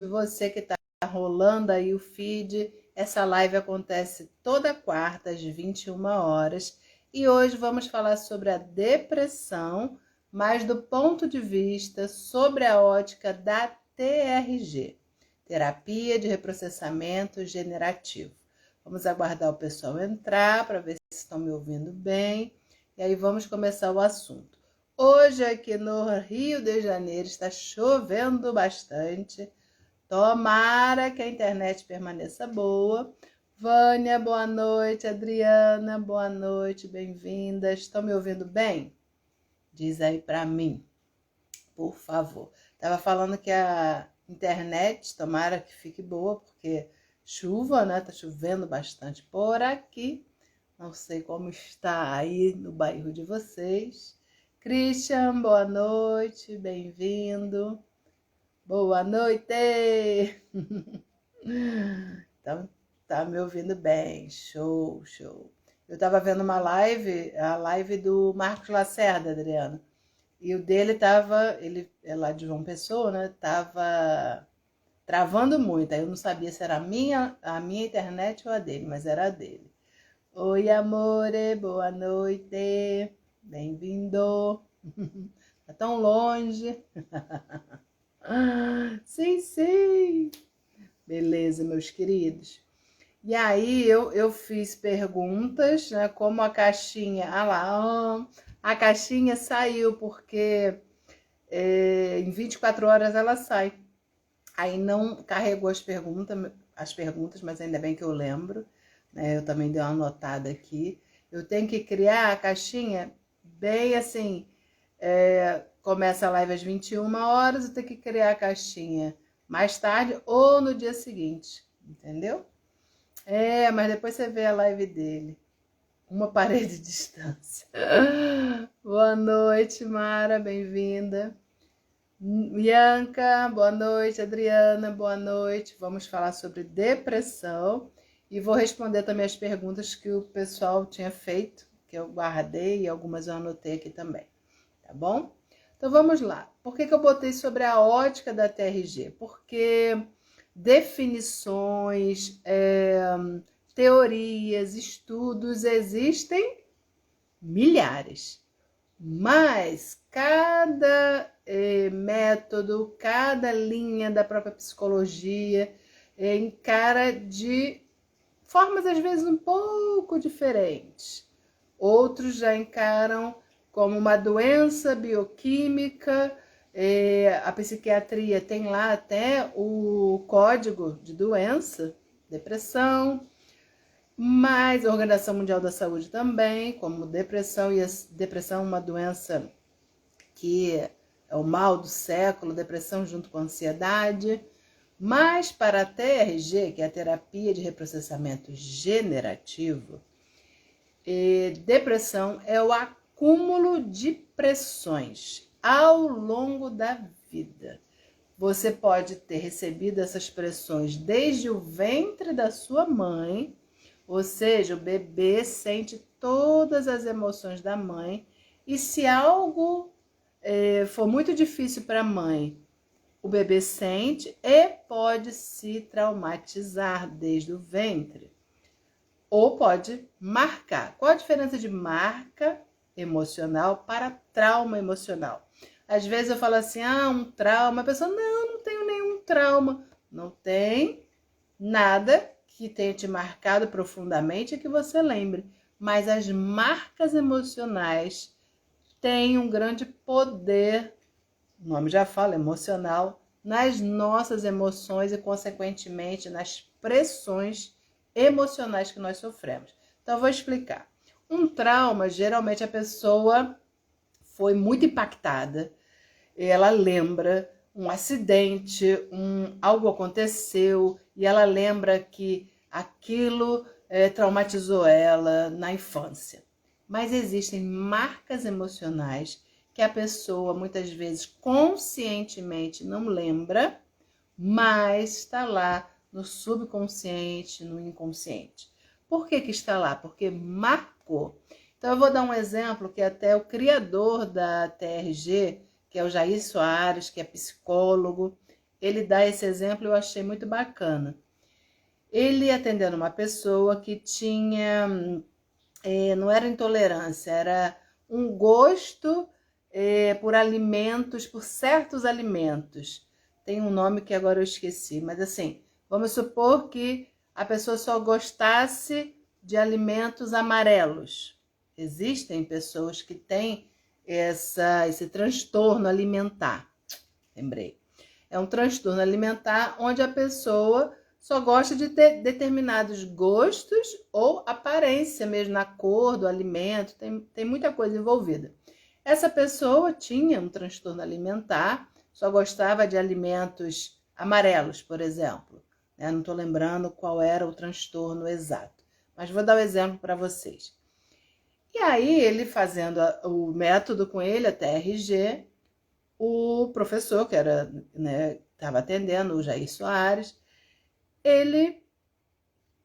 Você que está rolando aí o feed, essa live acontece toda quarta às 21 horas e hoje vamos falar sobre a depressão, mas do ponto de vista sobre a ótica da TRG, Terapia de Reprocessamento Generativo. Vamos aguardar o pessoal entrar para ver se estão me ouvindo bem e aí vamos começar o assunto. Hoje aqui no Rio de Janeiro está chovendo bastante. Tomara que a internet permaneça boa. Vânia, boa noite. Adriana, boa noite. Bem-vindas. Estão me ouvindo bem? Diz aí para mim, por favor. Tava falando que a internet, tomara que fique boa, porque chuva, né? Tá chovendo bastante por aqui. Não sei como está aí no bairro de vocês. Christian, boa noite. Bem-vindo. Boa noite! Então, tá me ouvindo bem. Show, show. Eu tava vendo uma live, a live do Marcos Lacerda, Adriana. E o dele tava, ele é lá de João Pessoa, né? Tava travando muito. Aí eu não sabia se era a minha internet ou a dele, mas era a dele. Oi, amore, boa noite. Bem-vindo. Tá tão longe. Sim, sim. Beleza, meus queridos. E aí eu fiz perguntas, né? Como a caixinha. Ah lá, a caixinha saiu, porque em 24 horas ela sai. Aí não carregou as perguntas, mas ainda bem que eu lembro. Né? Eu também dei uma anotada aqui. Eu tenho que criar a caixinha bem assim. Começa a live às 21 horas, eu tenho que criar a caixinha mais tarde ou no dia seguinte, entendeu? Mas depois você vê a live dele. Uma parede de distância. Boa noite, Mara, bem-vinda. Bianca, boa noite. Adriana, boa noite. Vamos falar sobre depressão e vou responder também as perguntas que o pessoal tinha feito, que eu guardei e algumas eu anotei aqui também, tá bom? Então vamos lá. Por que eu botei sobre a ótica da TRG? Porque definições, teorias, estudos existem milhares, mas cada método, cada linha da própria psicologia encara de formas às vezes um pouco diferentes. Outros já encaram como uma doença bioquímica. A psiquiatria tem lá até o código de doença, depressão, mas a Organização Mundial da Saúde também, como depressão, e a depressão é uma doença que é o mal do século, depressão junto com ansiedade. Mas para a TRG, que é a Terapia de Reprocessamento Generativo, depressão é o acúmulo de pressões ao longo da vida. Você pode ter recebido essas pressões desde o ventre da sua mãe, ou seja, o bebê sente todas as emoções da mãe, e se algo for muito difícil para a mãe, o bebê sente e pode se traumatizar desde o ventre. Ou pode marcar. Qual a diferença de marca emocional para trauma emocional? Às vezes eu falo assim, um trauma. A pessoa, não tenho nenhum trauma. Não tem nada que tenha te marcado profundamente que você lembre. Mas as marcas emocionais têm um grande poder, o nome já fala, emocional, nas nossas emoções e, consequentemente, nas pressões emocionais que nós sofremos. Então, eu vou explicar. Um trauma, geralmente a pessoa foi muito impactada, ela lembra um acidente, algo aconteceu e ela lembra que aquilo traumatizou ela na infância. Mas existem marcas emocionais que a pessoa muitas vezes conscientemente não lembra, mas está lá no subconsciente, no inconsciente. Por que está lá? Porque marcou. Então eu vou dar um exemplo que até o criador da TRG, que é o Jair Soares, que é psicólogo, ele dá esse exemplo, eu achei muito bacana. Ele atendendo uma pessoa que tinha, não era intolerância, era um gosto por alimentos, por certos alimentos. Tem um nome que agora eu esqueci, mas assim, vamos supor que a pessoa só gostasse de alimentos amarelos. Existem pessoas que têm esse transtorno alimentar. Lembrei. É um transtorno alimentar onde a pessoa só gosta de ter determinados gostos ou aparência mesmo na cor do alimento, tem muita coisa envolvida. Essa pessoa tinha um transtorno alimentar, só gostava de alimentos amarelos, por exemplo. Não estou lembrando qual era o transtorno exato, mas vou dar o exemplo para vocês. E aí, ele fazendo o método com ele, a TRG, o professor, que era, estava atendendo, o Jair Soares, ele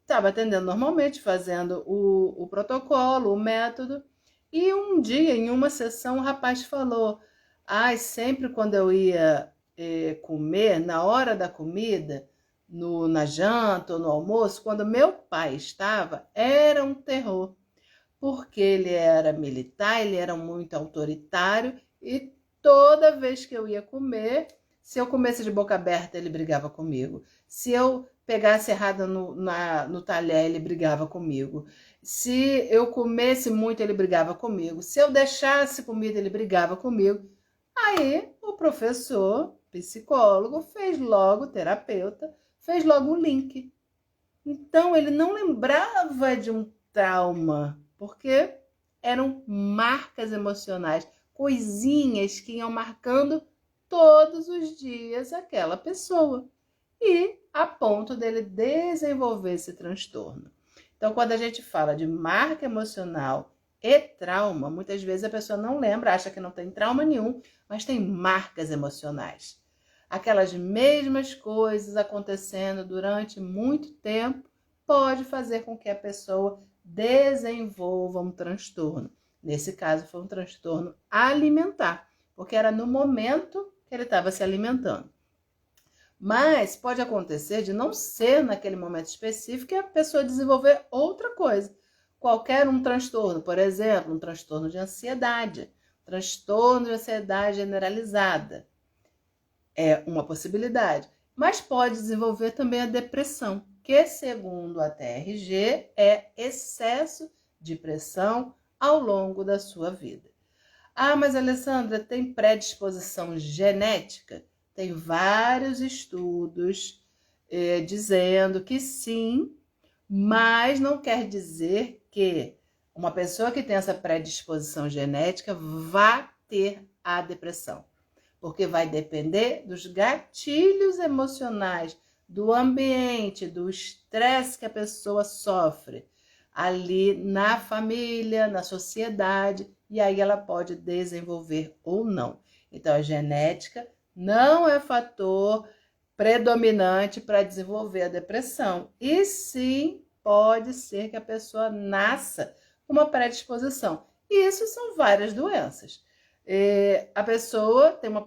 estava atendendo normalmente, fazendo o protocolo, o método, e um dia, em uma sessão, o rapaz falou: sempre quando eu ia comer, na hora da comida, na janta ou no almoço, quando meu pai estava, era um terror, porque ele era militar, ele era muito autoritário, e toda vez que eu ia comer, se eu comesse de boca aberta, ele brigava comigo. Se eu pegasse errado no talher, ele brigava comigo. Se eu comesse muito, ele brigava comigo. Se eu deixasse comida, ele brigava comigo. Aí o professor, psicólogo, terapeuta, fez logo um link. Então ele não lembrava de um trauma, porque eram marcas emocionais, coisinhas que iam marcando todos os dias aquela pessoa, e a ponto dele desenvolver esse transtorno. Então, quando a gente fala de marca emocional e trauma, muitas vezes a pessoa não lembra, acha que não tem trauma nenhum, mas tem marcas emocionais. Aquelas mesmas coisas acontecendo durante muito tempo pode fazer com que a pessoa desenvolva um transtorno. Nesse caso, foi um transtorno alimentar, porque era no momento que ele estava se alimentando. Mas pode acontecer de não ser naquele momento específico e a pessoa desenvolver outra coisa. Qualquer um transtorno, por exemplo, um transtorno de ansiedade generalizada. É uma possibilidade. Mas pode desenvolver também a depressão, que, segundo a TRG, é excesso de pressão ao longo da sua vida. Mas Alessandra, tem predisposição genética? Tem vários estudos dizendo que sim, mas não quer dizer que uma pessoa que tem essa predisposição genética vá ter a depressão, porque vai depender dos gatilhos emocionais, do ambiente, do estresse que a pessoa sofre ali na família, na sociedade, e aí ela pode desenvolver ou não. Então, a genética não é fator predominante para desenvolver a depressão, e sim pode ser que a pessoa nasça com uma predisposição. E isso são várias doenças. A pessoa tem uma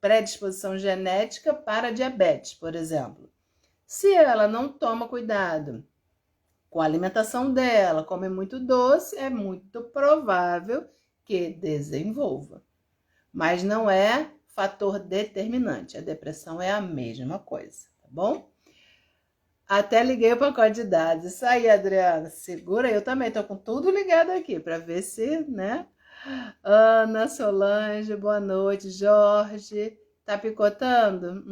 predisposição genética para diabetes, por exemplo. Se ela não toma cuidado com a alimentação dela, come muito doce, é muito provável que desenvolva. Mas não é fator determinante. A depressão é a mesma coisa, tá bom? Até liguei o pacote de dados. Isso aí, Adriana, segura aí. Eu também tô com tudo ligado aqui para ver se, Ana, Solange, boa noite. Jorge, tá picotando?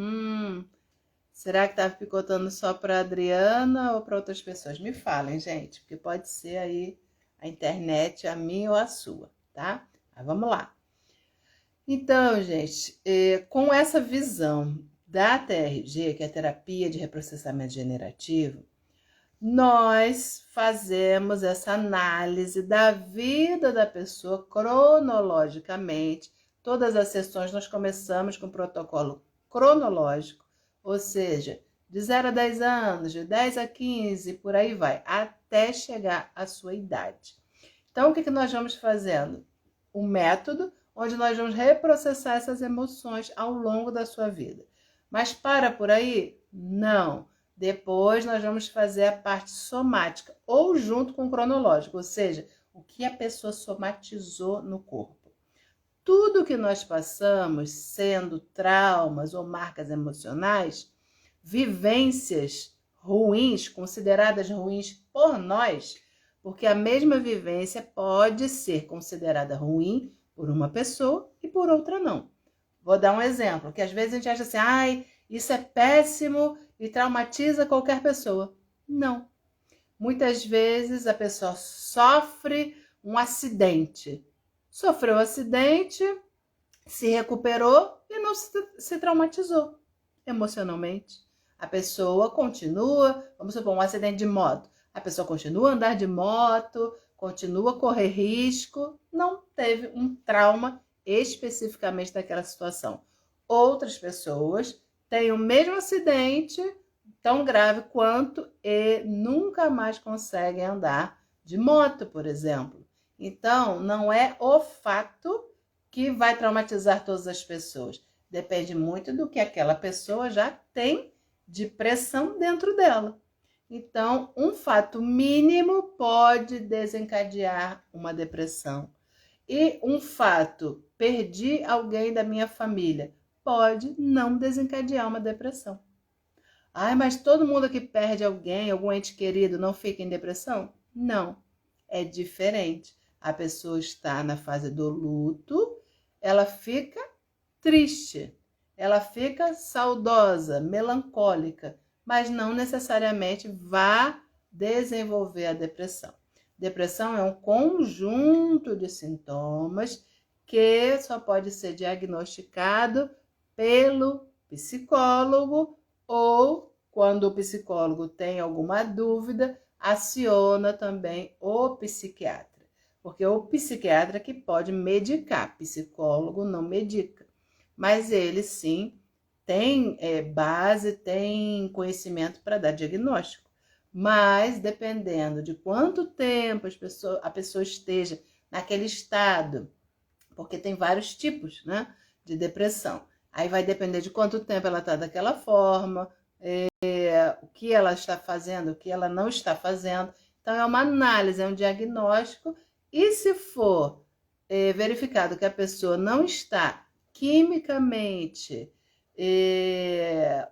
Será que tá picotando só para Adriana ou para outras pessoas? Me falem, gente, porque pode ser aí a internet, a minha ou a sua, tá? Mas vamos lá. Então, gente, com essa visão da TRG, que é a terapia de reprocessamento generativo, nós fazemos essa análise da vida da pessoa cronologicamente. Todas as sessões nós começamos com um protocolo cronológico, ou seja, de 0 a 10 anos, de 10 a 15, por aí vai, até chegar à sua idade. Então, o que nós vamos fazendo? Um método onde nós vamos reprocessar essas emoções ao longo da sua vida. Mas para por aí? Não. Depois nós vamos fazer a parte somática, ou junto com o cronológico, ou seja, o que a pessoa somatizou no corpo. Tudo que nós passamos, sendo traumas ou marcas emocionais, vivências ruins, consideradas ruins por nós, porque a mesma vivência pode ser considerada ruim por uma pessoa e por outra não. Vou dar um exemplo, que às vezes a gente acha assim, ai, isso é péssimo e traumatiza qualquer pessoa. Não. Muitas vezes a pessoa sofre um acidente. Sofreu um acidente, se recuperou e não se traumatizou emocionalmente. A pessoa continua, vamos supor, um acidente de moto. A pessoa continua a andar de moto, continua a correr risco, não teve um trauma especificamente daquela situação. Outras pessoas têm o mesmo acidente, tão grave quanto, e nunca mais conseguem andar de moto, por exemplo. Então, não é o fato que vai traumatizar todas as pessoas. Depende muito do que aquela pessoa já tem de pressão dentro dela. Então, um fato mínimo pode desencadear uma depressão. E um fato, perdi alguém da minha família, pode não desencadear uma depressão. Ai, mas todo mundo que perde alguém, algum ente querido, não fica em depressão? Não, é diferente. A pessoa está na fase do luto, ela fica triste, ela fica saudosa, melancólica, mas não necessariamente vai desenvolver a depressão. Depressão é um conjunto de sintomas que só pode ser diagnosticado pelo psicólogo ou, quando o psicólogo tem alguma dúvida, aciona também o psiquiatra. Porque o psiquiatra que pode medicar, psicólogo não medica. Mas ele sim tem base, tem conhecimento para dar diagnóstico. Mas dependendo de quanto tempo a pessoa esteja naquele estado, porque tem vários tipos, né, de depressão. Aí vai depender de quanto tempo ela está daquela forma, o que ela está fazendo, o que ela não está fazendo. Então é uma análise, é um diagnóstico. E se for verificado que a pessoa não está quimicamente,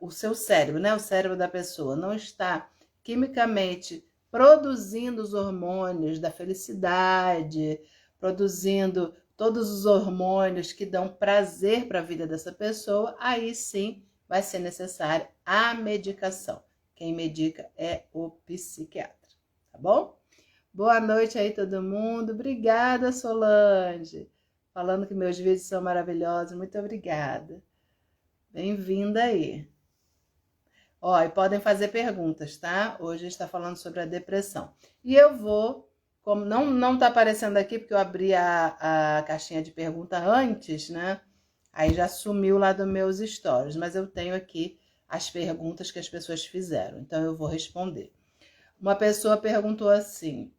o seu cérebro, né, o cérebro da pessoa não está quimicamente produzindo os hormônios da felicidade, produzindo todos os hormônios que dão prazer para a vida dessa pessoa, aí sim vai ser necessária a medicação. Quem medica é o psiquiatra, tá bom? Boa noite aí todo mundo. Obrigada, Solange. Falando que meus vídeos são maravilhosos. Muito obrigada. Bem-vinda aí. Ó, e podem fazer perguntas, tá? Hoje a gente está falando sobre a depressão. E eu vou, como não tá aparecendo aqui, porque eu abri a caixinha de pergunta antes, né? Aí já sumiu lá dos meus stories, mas eu tenho aqui as perguntas que as pessoas fizeram, então eu vou responder. Uma pessoa perguntou assim,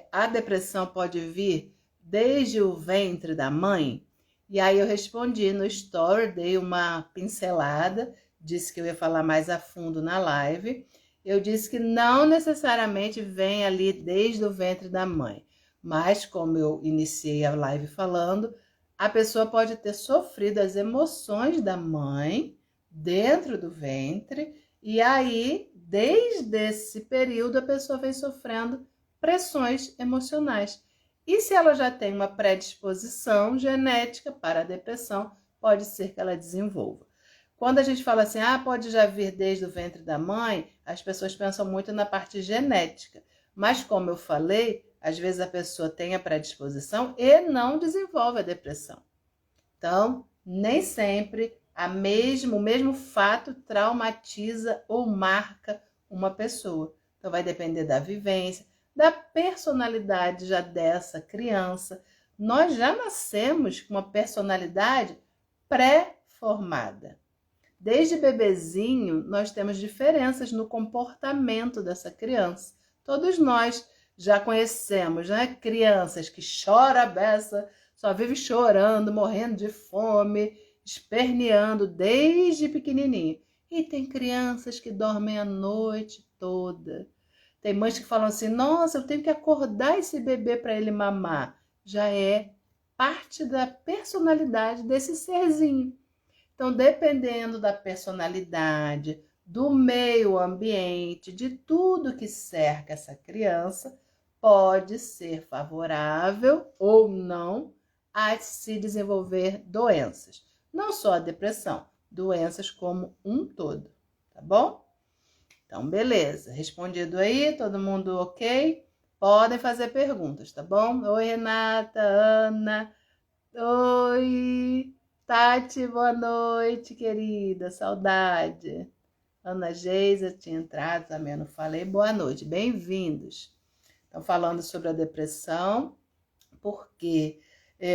a depressão pode vir desde o ventre da mãe? E aí eu respondi no story, dei uma pincelada, disse que eu ia falar mais a fundo na live. Eu disse que não necessariamente vem ali desde o ventre da mãe, mas como eu iniciei a live falando, a pessoa pode ter sofrido as emoções da mãe dentro do ventre, e aí, desde esse período, a pessoa vem sofrendo pressões emocionais. E se ela já tem uma predisposição genética para a depressão, pode ser que ela desenvolva. Quando a gente fala assim, pode já vir desde o ventre da mãe, as pessoas pensam muito na parte genética. Mas como eu falei, às vezes a pessoa tem a predisposição e não desenvolve a depressão. Então, nem sempre o mesmo fato traumatiza ou marca uma pessoa. Então, vai depender da vivência, da personalidade já dessa criança. Nós já nascemos com uma personalidade pré-formada. Desde bebezinho, nós temos diferenças no comportamento dessa criança. Todos nós já conhecemos, né? Crianças que choram a beça, só vive chorando, morrendo de fome. esperneando desde pequenininho. E tem crianças que dormem a noite toda. Tem mães que falam assim, nossa, eu tenho que acordar esse bebê para ele mamar. Já é parte da personalidade desse serzinho. Então, dependendo da personalidade, do meio ambiente, de tudo que cerca essa criança, pode ser favorável ou não a se desenvolver doenças. Não só a depressão, doenças como um todo, tá bom? Então, beleza. Respondido aí, todo mundo ok? Podem fazer perguntas, tá bom? Oi, Renata, Ana. Oi, Tati, boa noite, querida. Saudade. Ana Geisa tinha entrado também, eu não falei. Boa noite, bem-vindos. Estão falando sobre a depressão, porque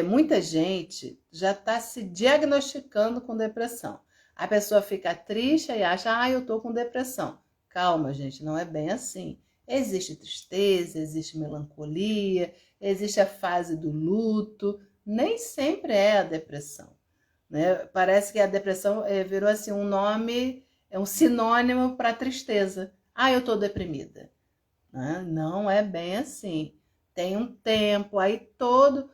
muita gente já está se diagnosticando com depressão. A pessoa fica triste e acha, eu tô com depressão. Calma, gente, não é bem assim. Existe tristeza, existe melancolia, existe a fase do luto, nem sempre é a depressão, né? Parece que a depressão virou assim um nome, é um sinônimo para tristeza. Eu tô deprimida. Não é bem assim. Tem um tempo, aí todo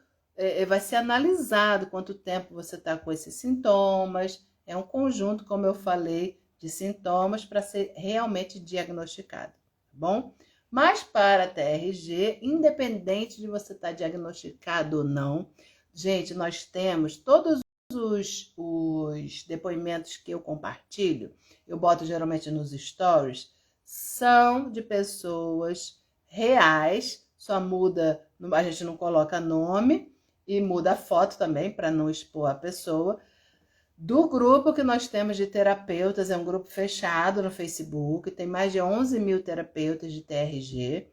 vai ser analisado quanto tempo você está com esses sintomas. É um conjunto, como eu falei, de sintomas para ser realmente diagnosticado, tá bom? Mas para a TRG, independente de você estar diagnosticado ou não, gente, nós temos todos os depoimentos que eu compartilho, eu boto geralmente nos stories, são de pessoas reais, só muda, a gente não coloca nome e muda a foto também para não expor a pessoa. Do grupo que nós temos de terapeutas, é um grupo fechado no Facebook, tem mais de 11 mil terapeutas de TRG,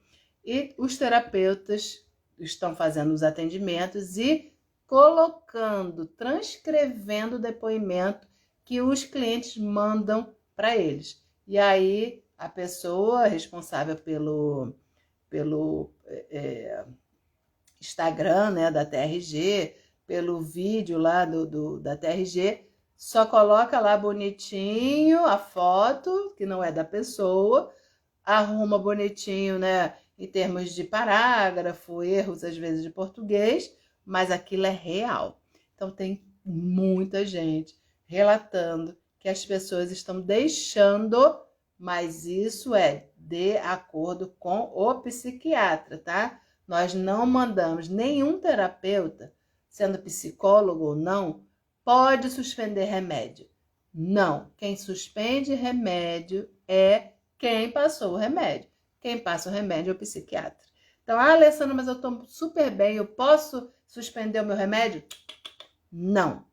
e os terapeutas estão fazendo os atendimentos e colocando, transcrevendo o depoimento que os clientes mandam para eles. E aí a pessoa responsável pelo Instagram, né, da TRG, pelo vídeo lá da TRG, só coloca lá bonitinho a foto, que não é da pessoa, arruma bonitinho, né, em termos de parágrafo, erros às vezes de português, mas aquilo é real. Então tem muita gente relatando que as pessoas estão deixando, mas isso é de acordo com o psiquiatra, tá? Nós não mandamos nenhum terapeuta, sendo psicólogo ou não, pode suspender remédio. Não, quem suspende remédio é quem passou o remédio. Quem passa o remédio é o psiquiatra. Então, Alessandra, mas eu estou super bem, eu posso suspender o meu remédio? Não.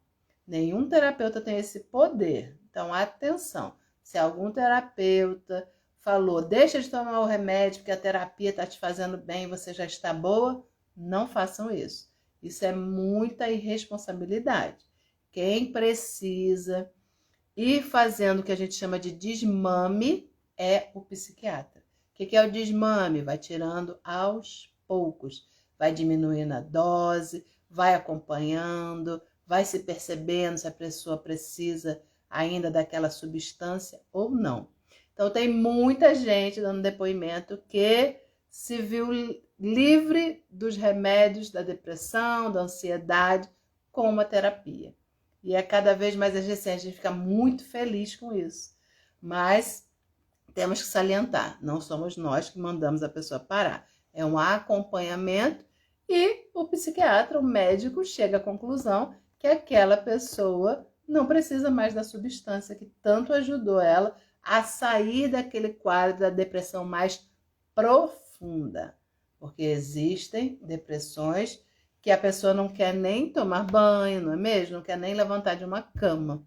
Nenhum terapeuta tem esse poder. Então, atenção. Se algum terapeuta falou, deixa de tomar o remédio porque a terapia está te fazendo bem e você já está boa, não façam isso. Isso é muita irresponsabilidade. Quem precisa ir fazendo o que a gente chama de desmame é o psiquiatra. O que é o desmame? Vai tirando aos poucos, vai diminuindo a dose, vai acompanhando, vai se percebendo se a pessoa precisa ainda daquela substância ou não. Então, tem muita gente dando depoimento que se viu livre dos remédios da depressão, da ansiedade, com uma terapia. E é cada vez mais recente, a gente fica muito feliz com isso. Mas temos que salientar, não somos nós que mandamos a pessoa parar. É um acompanhamento e o psiquiatra, o médico, chega à conclusão que aquela pessoa não precisa mais da substância que tanto ajudou ela a sair daquele quadro da depressão mais profunda. Porque existem depressões que a pessoa não quer nem tomar banho, não é mesmo? Não quer nem levantar de uma cama.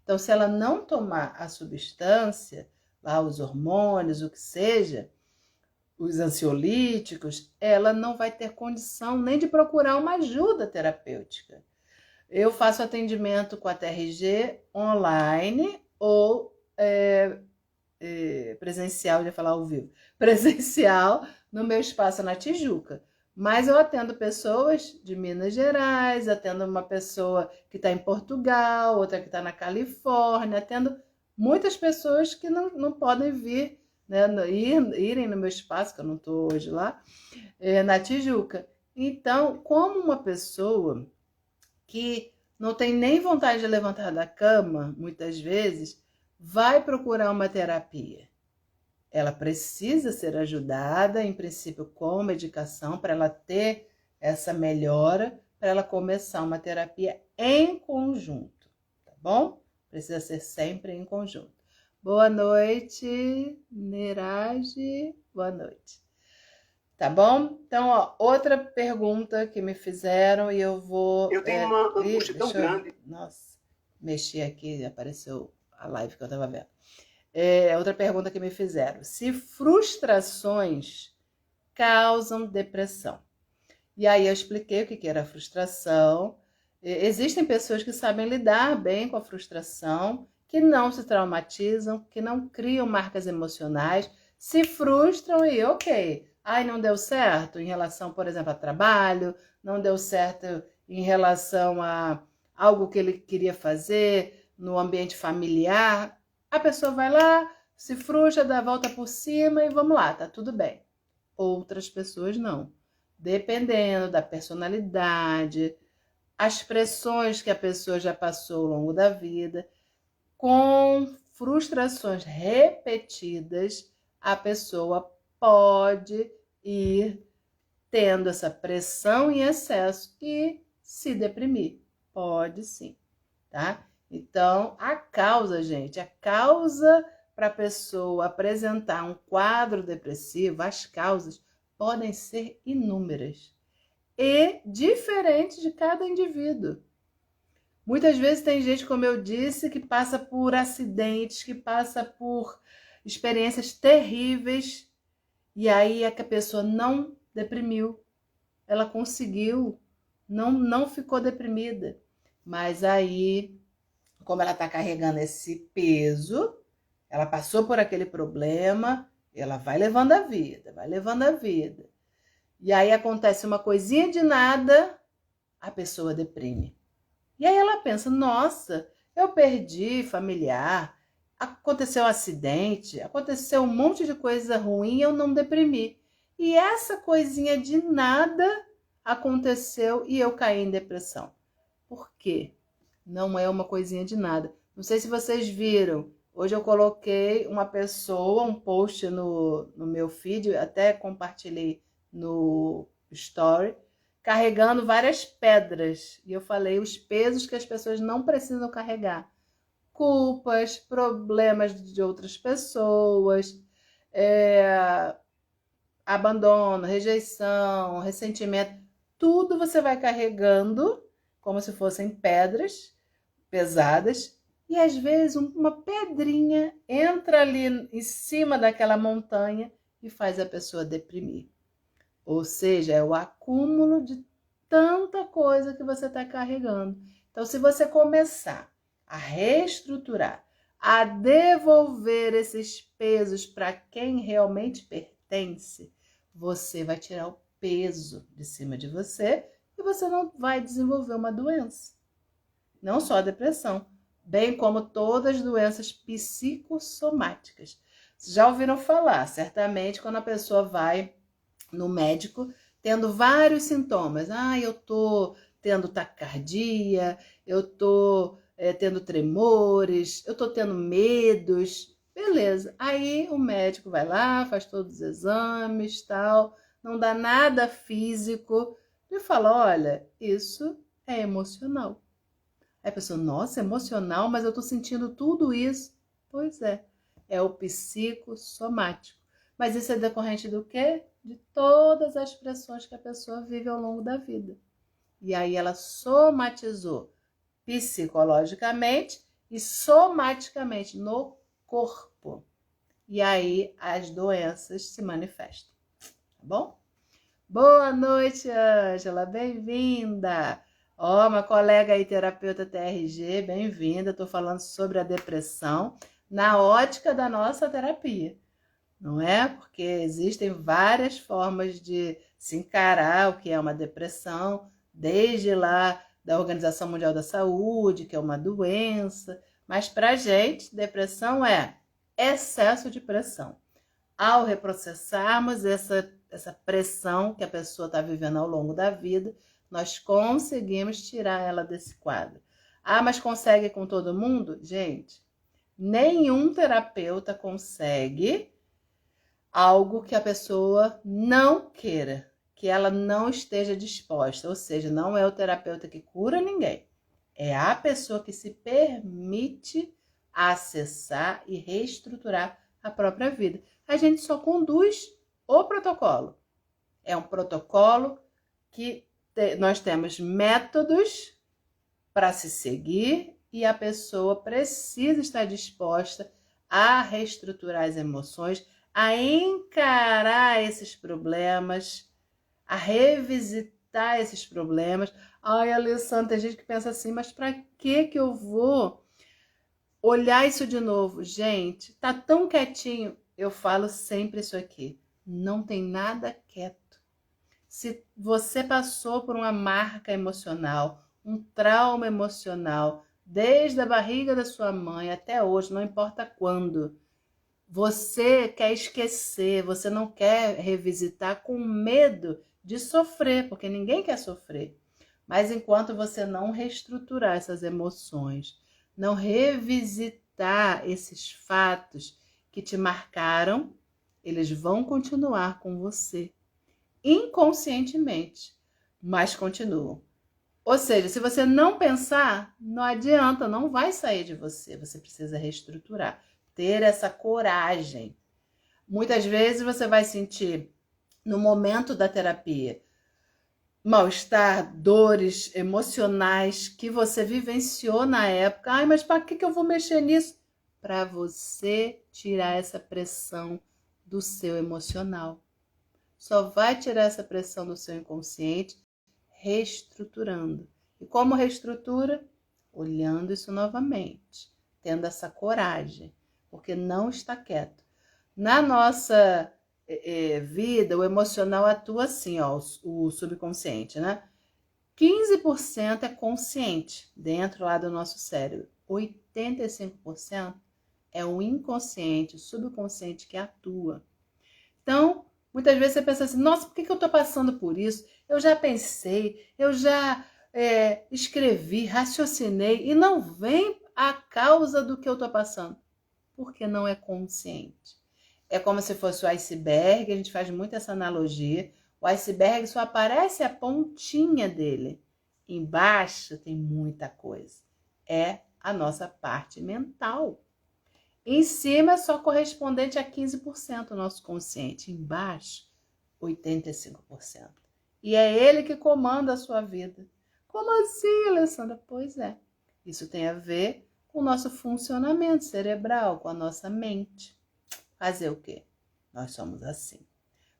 Então, se ela não tomar a substância, lá os hormônios, o que seja, os ansiolíticos, ela não vai ter condição nem de procurar uma ajuda terapêutica. Eu faço atendimento com a TRG online ou presencial, já falar ao vivo, presencial no meu espaço na Tijuca. Mas eu atendo pessoas de Minas Gerais, atendo uma pessoa que está em Portugal, outra que está na Califórnia, atendo muitas pessoas que não podem vir, né, irem no meu espaço, que eu não estou hoje lá, na Tijuca. Então, como uma pessoa que não tem nem vontade de levantar da cama, muitas vezes, vai procurar uma terapia. Ela precisa ser ajudada, em princípio, com medicação, para ela ter essa melhora, para ela começar uma terapia em conjunto, tá bom? Precisa ser sempre em conjunto. Boa noite, Nerage. Boa noite. Tá bom? Então, ó, outra pergunta que me fizeram e eu vou... Eu tenho uma angústia tão grande. Nossa, mexi aqui, apareceu a live que eu tava vendo. Outra pergunta que me fizeram. Se frustrações causam depressão? E aí eu expliquei o que era frustração. Existem pessoas que sabem lidar bem com a frustração, que não se traumatizam, que não criam marcas emocionais, se frustram e ok. Ai, não deu certo em relação, por exemplo, a trabalho, não deu certo em relação a algo que ele queria fazer no ambiente familiar. A pessoa vai lá, se frustra, dá a volta por cima e vamos lá, tá tudo bem. Outras pessoas não. Dependendo da personalidade, as pressões que a pessoa já passou ao longo da vida, com frustrações repetidas, a pessoa pode ir tendo essa pressão em excesso e se deprimir. Pode sim, tá? Então, a causa, gente, a causa para a pessoa apresentar um quadro depressivo, as causas podem ser inúmeras e diferentes de cada indivíduo. Muitas vezes tem gente, como eu disse, que passa por acidentes, que passa por experiências terríveis e aí é que a pessoa não deprimiu, ela conseguiu, não ficou deprimida, mas aí, como ela está carregando esse peso, ela passou por aquele problema, ela vai levando a vida, vai levando a vida. E aí acontece uma coisinha de nada, a pessoa deprime. E aí ela pensa, nossa, eu perdi familiar, aconteceu um acidente, aconteceu um monte de coisa ruim e eu não deprimi. E essa coisinha de nada aconteceu e eu caí em depressão. Por quê? Não é uma coisinha de nada. Não sei se vocês viram, hoje eu coloquei uma pessoa, um post no meu feed, até compartilhei no story, carregando várias pedras. E eu falei os pesos que as pessoas não precisam carregar. Culpas, problemas de outras pessoas, abandono, rejeição, ressentimento. Tudo você vai carregando como se fossem pedras pesadas. E às vezes uma pedrinha entra ali em cima daquela montanha e faz a pessoa deprimir. Ou seja, é o acúmulo de tanta coisa que você está carregando. Então, se você começar a reestruturar, a devolver esses pesos para quem realmente pertence, você vai tirar o peso de cima de você e você não vai desenvolver uma doença. Não só a depressão, bem como todas as doenças psicossomáticas. Vocês já ouviram falar, certamente, quando a pessoa vai no médico, tendo vários sintomas. Eu tô tendo taquicardia, eu tô tendo tremores, eu tô tendo medos. Beleza. Aí o médico vai lá, faz todos os exames, tal, não dá nada físico e fala, olha, isso é emocional. Aí a pessoa, nossa, emocional, mas eu tô sentindo tudo isso. Pois é o psicossomático. Mas isso é decorrente do quê? De todas as pressões que a pessoa vive ao longo da vida. E aí ela somatizou psicologicamente e somaticamente no corpo. E aí as doenças se manifestam. Tá bom? Boa noite, Ângela. Bem-vinda. Uma colega aí, terapeuta TRG, bem-vinda. Estou falando sobre a depressão na ótica da nossa terapia. não é? Porque existem várias formas de se encarar o que é uma depressão, desde lá da Organização Mundial da Saúde, que é uma doença, mas para a gente, depressão é excesso de pressão. Ao reprocessarmos essa pressão que a pessoa está vivendo ao longo da vida, nós conseguimos tirar ela desse quadro. Ah, mas consegue com todo mundo? Gente, nenhum terapeuta consegue algo que a pessoa não queira, que ela não esteja disposta. Ou seja, não é o terapeuta que cura ninguém. É a pessoa que se permite acessar e reestruturar a própria vida. A gente só conduz o protocolo. É um protocolo que nós temos métodos para se seguir e a pessoa precisa estar disposta a reestruturar as emoções, a encarar esses problemas, a revisitar esses problemas. Ai, Alessandra, tem gente que pensa assim, mas para que eu vou olhar isso de novo? Gente, tá tão quietinho. Eu falo sempre isso aqui. Não tem nada quieto. Se você passou por uma marca emocional, um trauma emocional, desde a barriga da sua mãe até hoje, não importa quando, você quer esquecer, você não quer revisitar com medo de sofrer, porque ninguém quer sofrer. Mas enquanto você não reestruturar essas emoções, não revisitar esses fatos que te marcaram, eles vão continuar com você, inconscientemente, mas continuam. Ou seja, se você não pensar, não adianta, não vai sair de você. Você precisa reestruturar, ter essa coragem. Muitas vezes você vai sentir, no momento da terapia, mal-estar, dores emocionais que você vivenciou na época. Ai, mas para que eu vou mexer nisso? Para você tirar essa pressão do seu emocional. Só vai tirar essa pressão do seu inconsciente reestruturando. E como reestrutura? Olhando isso novamente, tendo essa coragem, porque não está quieto. Na nossa vida, o emocional atua assim, ó, o subconsciente, né? 15% é consciente dentro lá do nosso cérebro. 85% é o inconsciente, o subconsciente que atua. Então, muitas vezes você pensa assim, nossa, por que eu estou passando por isso? Eu já pensei, eu já escrevi, raciocinei e não vem a causa do que eu estou passando. Porque não é consciente. É como se fosse o iceberg, a gente faz muito essa analogia. O iceberg só aparece a pontinha dele. Embaixo tem muita coisa. É a nossa parte mental. Em cima é só correspondente a 15% do nosso consciente. Embaixo, 85%. E é ele que comanda a sua vida. Como assim, Alessandra? Pois é. Isso tem a ver com o nosso funcionamento cerebral, com a nossa mente. Fazer o quê? Nós somos assim.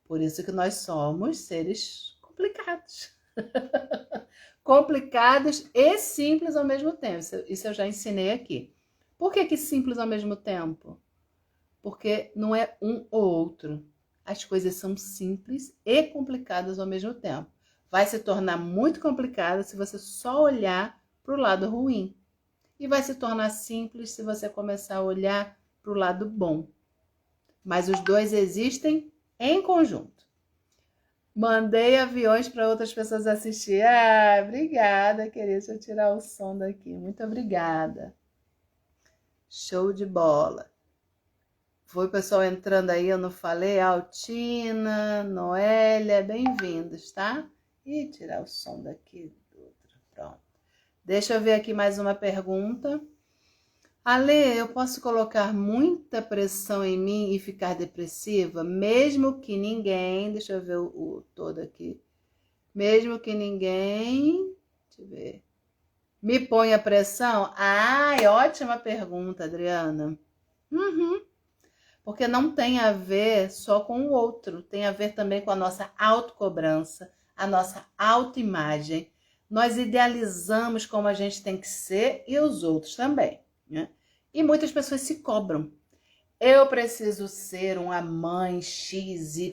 Por isso que nós somos seres complicados. Complicados e simples ao mesmo tempo. Isso eu já ensinei aqui. Por que simples ao mesmo tempo? Porque não é um ou outro. As coisas são simples e complicadas ao mesmo tempo. Vai se tornar muito complicado se você só olhar para o lado ruim. E vai se tornar simples se você começar a olhar para o lado bom. Mas os dois existem em conjunto. Mandei aviões para outras pessoas assistir. Ah, obrigada, querida. Deixa eu tirar o som daqui. Muito obrigada. Show de bola. Foi o pessoal entrando aí, eu não falei? Altina, Noélia, bem-vindos, tá? E tirar o som daqui do outro. Pronto. Deixa eu ver aqui mais uma pergunta. Ale, eu posso colocar muita pressão em mim e ficar depressiva? Mesmo que ninguém... Deixa eu ver o todo aqui. Mesmo que ninguém... Deixa eu ver. Me ponha pressão? Ai, ótima pergunta, Adriana. Porque não tem a ver só com o outro, tem a ver também com a nossa autocobrança, a nossa autoimagem. Nós idealizamos como a gente tem que ser e os outros também, né? E muitas pessoas se cobram. Eu preciso ser uma mãe XYZ,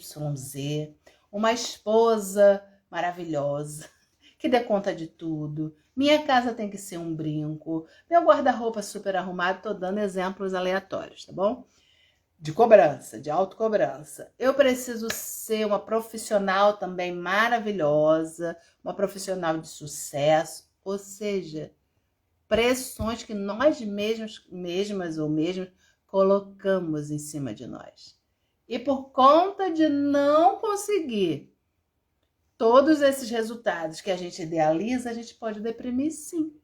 uma esposa maravilhosa, que dê conta de tudo. Minha casa tem que ser um brinco. Meu guarda-roupa super arrumado. Tô dando exemplos aleatórios, tá bom? De cobrança, de autocobrança. Eu preciso ser uma profissional também maravilhosa, uma profissional de sucesso. Ou seja, pressões que nós mesmas ou mesmos colocamos em cima de nós. E por conta de não conseguir todos esses resultados que a gente idealiza, a gente pode deprimir, sim.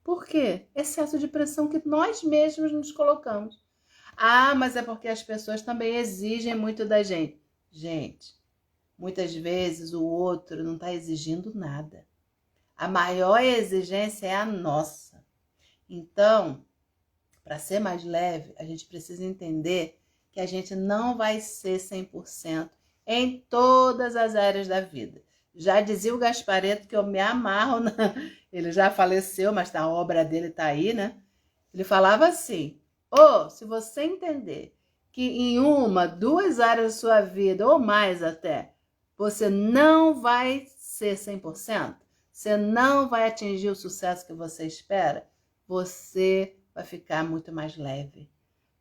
Por quê? Excesso de pressão que nós mesmos nos colocamos. Ah, mas é porque as pessoas também exigem muito da gente. Gente, muitas vezes o outro não está exigindo nada. A maior exigência é a nossa. Então, para ser mais leve, a gente precisa entender que a gente não vai ser 100% em todas as áreas da vida. Já dizia o Gasparetto que eu me amarro, ele já faleceu, mas a obra dele está aí, né? Ele falava assim, se você entender que em uma, duas áreas da sua vida, ou mais até, você não vai ser 100%, você não vai atingir o sucesso que você espera, você vai ficar muito mais leve.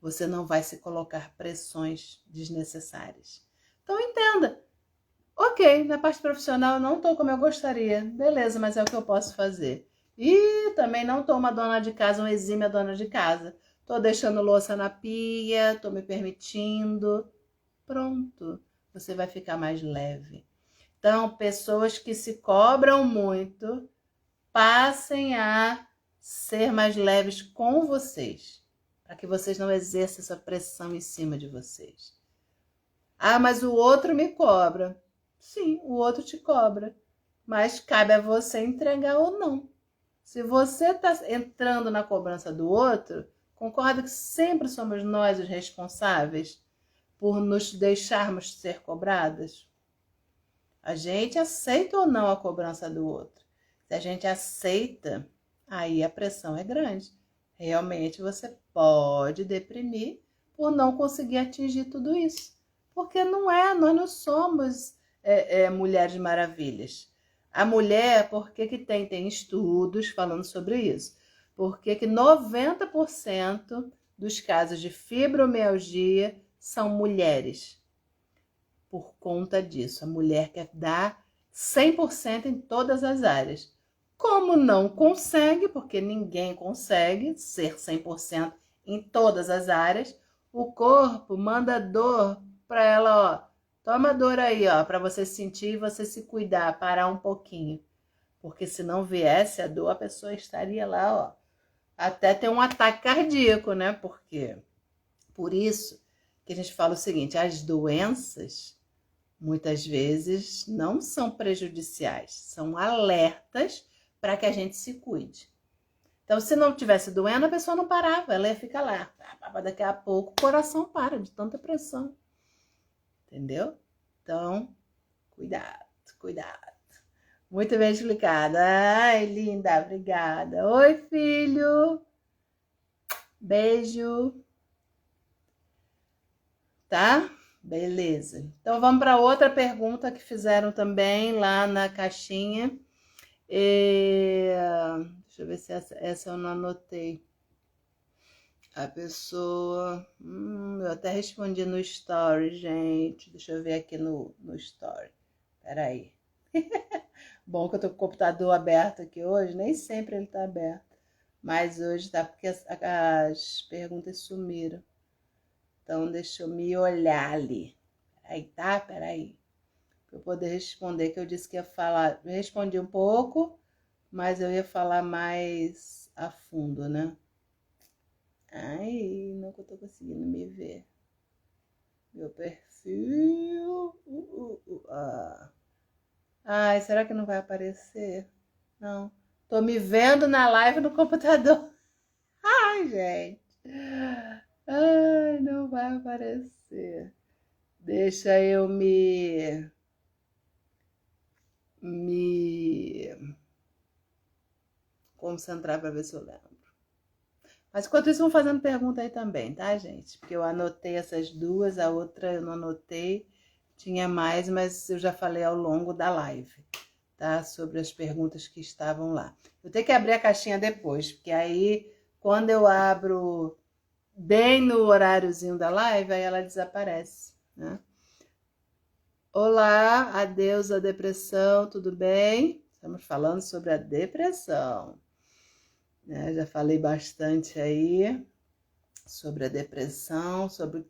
Você não vai se colocar pressões desnecessárias. Então entenda. Ok, na parte profissional eu não estou como eu gostaria. Beleza, mas é o que eu posso fazer. E também não estou uma dona de casa, uma exímia dona de casa. Estou deixando louça na pia, estou me permitindo. Pronto, você vai ficar mais leve. Então, pessoas que se cobram muito, passem a ser mais leves com vocês, para que vocês não exerçam essa pressão em cima de vocês. Ah, mas o outro me cobra. Sim, o outro te cobra, mas cabe a você entregar ou não. Se você está entrando na cobrança do outro, concorda que sempre somos nós os responsáveis por nos deixarmos ser cobradas? A gente aceita ou não a cobrança do outro? Se a gente aceita, aí a pressão é grande. Realmente você pode deprimir por não conseguir atingir tudo isso. Porque nós não somos mulheres maravilhas. A mulher, por que tem estudos falando sobre isso? Porque que 90% dos casos de fibromialgia são mulheres. Por conta disso, a mulher quer dar 100% em todas as áreas. Como não consegue, porque ninguém consegue ser 100% em todas as áreas, o corpo manda dor para ela, ó. Toma dor aí, ó, para você sentir e você se cuidar, parar um pouquinho. Porque se não viesse a dor, a pessoa estaria lá, ó, até ter um ataque cardíaco, né? Porque por isso que a gente fala o seguinte, as doenças muitas vezes não são prejudiciais, são alertas para que a gente se cuide. Então, se não tivesse doendo, a pessoa não parava, ela ia ficar lá. Daqui a pouco o coração para de tanta pressão. Entendeu? Então, cuidado, cuidado. Muito bem explicado. Ai, linda, obrigada. Oi, filho. Beijo. Tá? Beleza. Então, vamos para outra pergunta que fizeram também lá na caixinha. Deixa eu ver se essa eu não anotei. A pessoa... eu até respondi no story, gente. Deixa eu ver aqui no story. Peraí. Bom que eu tô com o computador aberto aqui hoje. Nem sempre ele tá aberto. Mas hoje tá porque as perguntas sumiram. Então, deixa eu me olhar ali. Peraí, tá? Peraí. Pra eu poder responder, que eu disse que ia falar... Eu respondi um pouco, mas eu ia falar mais a fundo, né? Ai, não que eu tô conseguindo me ver. Meu perfil... Ai, será que não vai aparecer? Não. Tô me vendo na live no computador. Ai, gente. Ai, não vai aparecer. Deixa eu me concentrar para ver se eu lembro. Mas enquanto isso, vão fazendo pergunta aí também, tá, gente? Porque eu anotei essas duas, a outra eu não anotei, tinha mais, mas eu já falei ao longo da live, tá? Sobre as perguntas que estavam lá. Eu tenho que abrir a caixinha depois, porque aí, quando eu abro bem no horáriozinho da live, aí ela desaparece, né? Olá, adeus a depressão, tudo bem? Estamos falando sobre a depressão, né? Já falei bastante aí sobre a depressão, sobre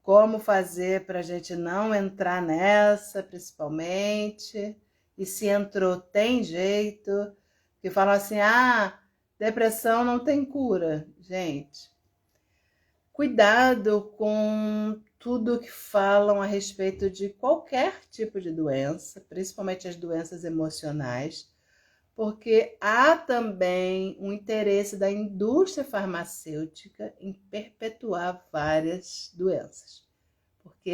como fazer para a gente não entrar nessa, principalmente. E se entrou, tem jeito. Que falam assim, depressão não tem cura. Gente, cuidado com tudo que falam a respeito de qualquer tipo de doença, principalmente as doenças emocionais, porque há também um interesse da indústria farmacêutica em perpetuar várias doenças. Porque,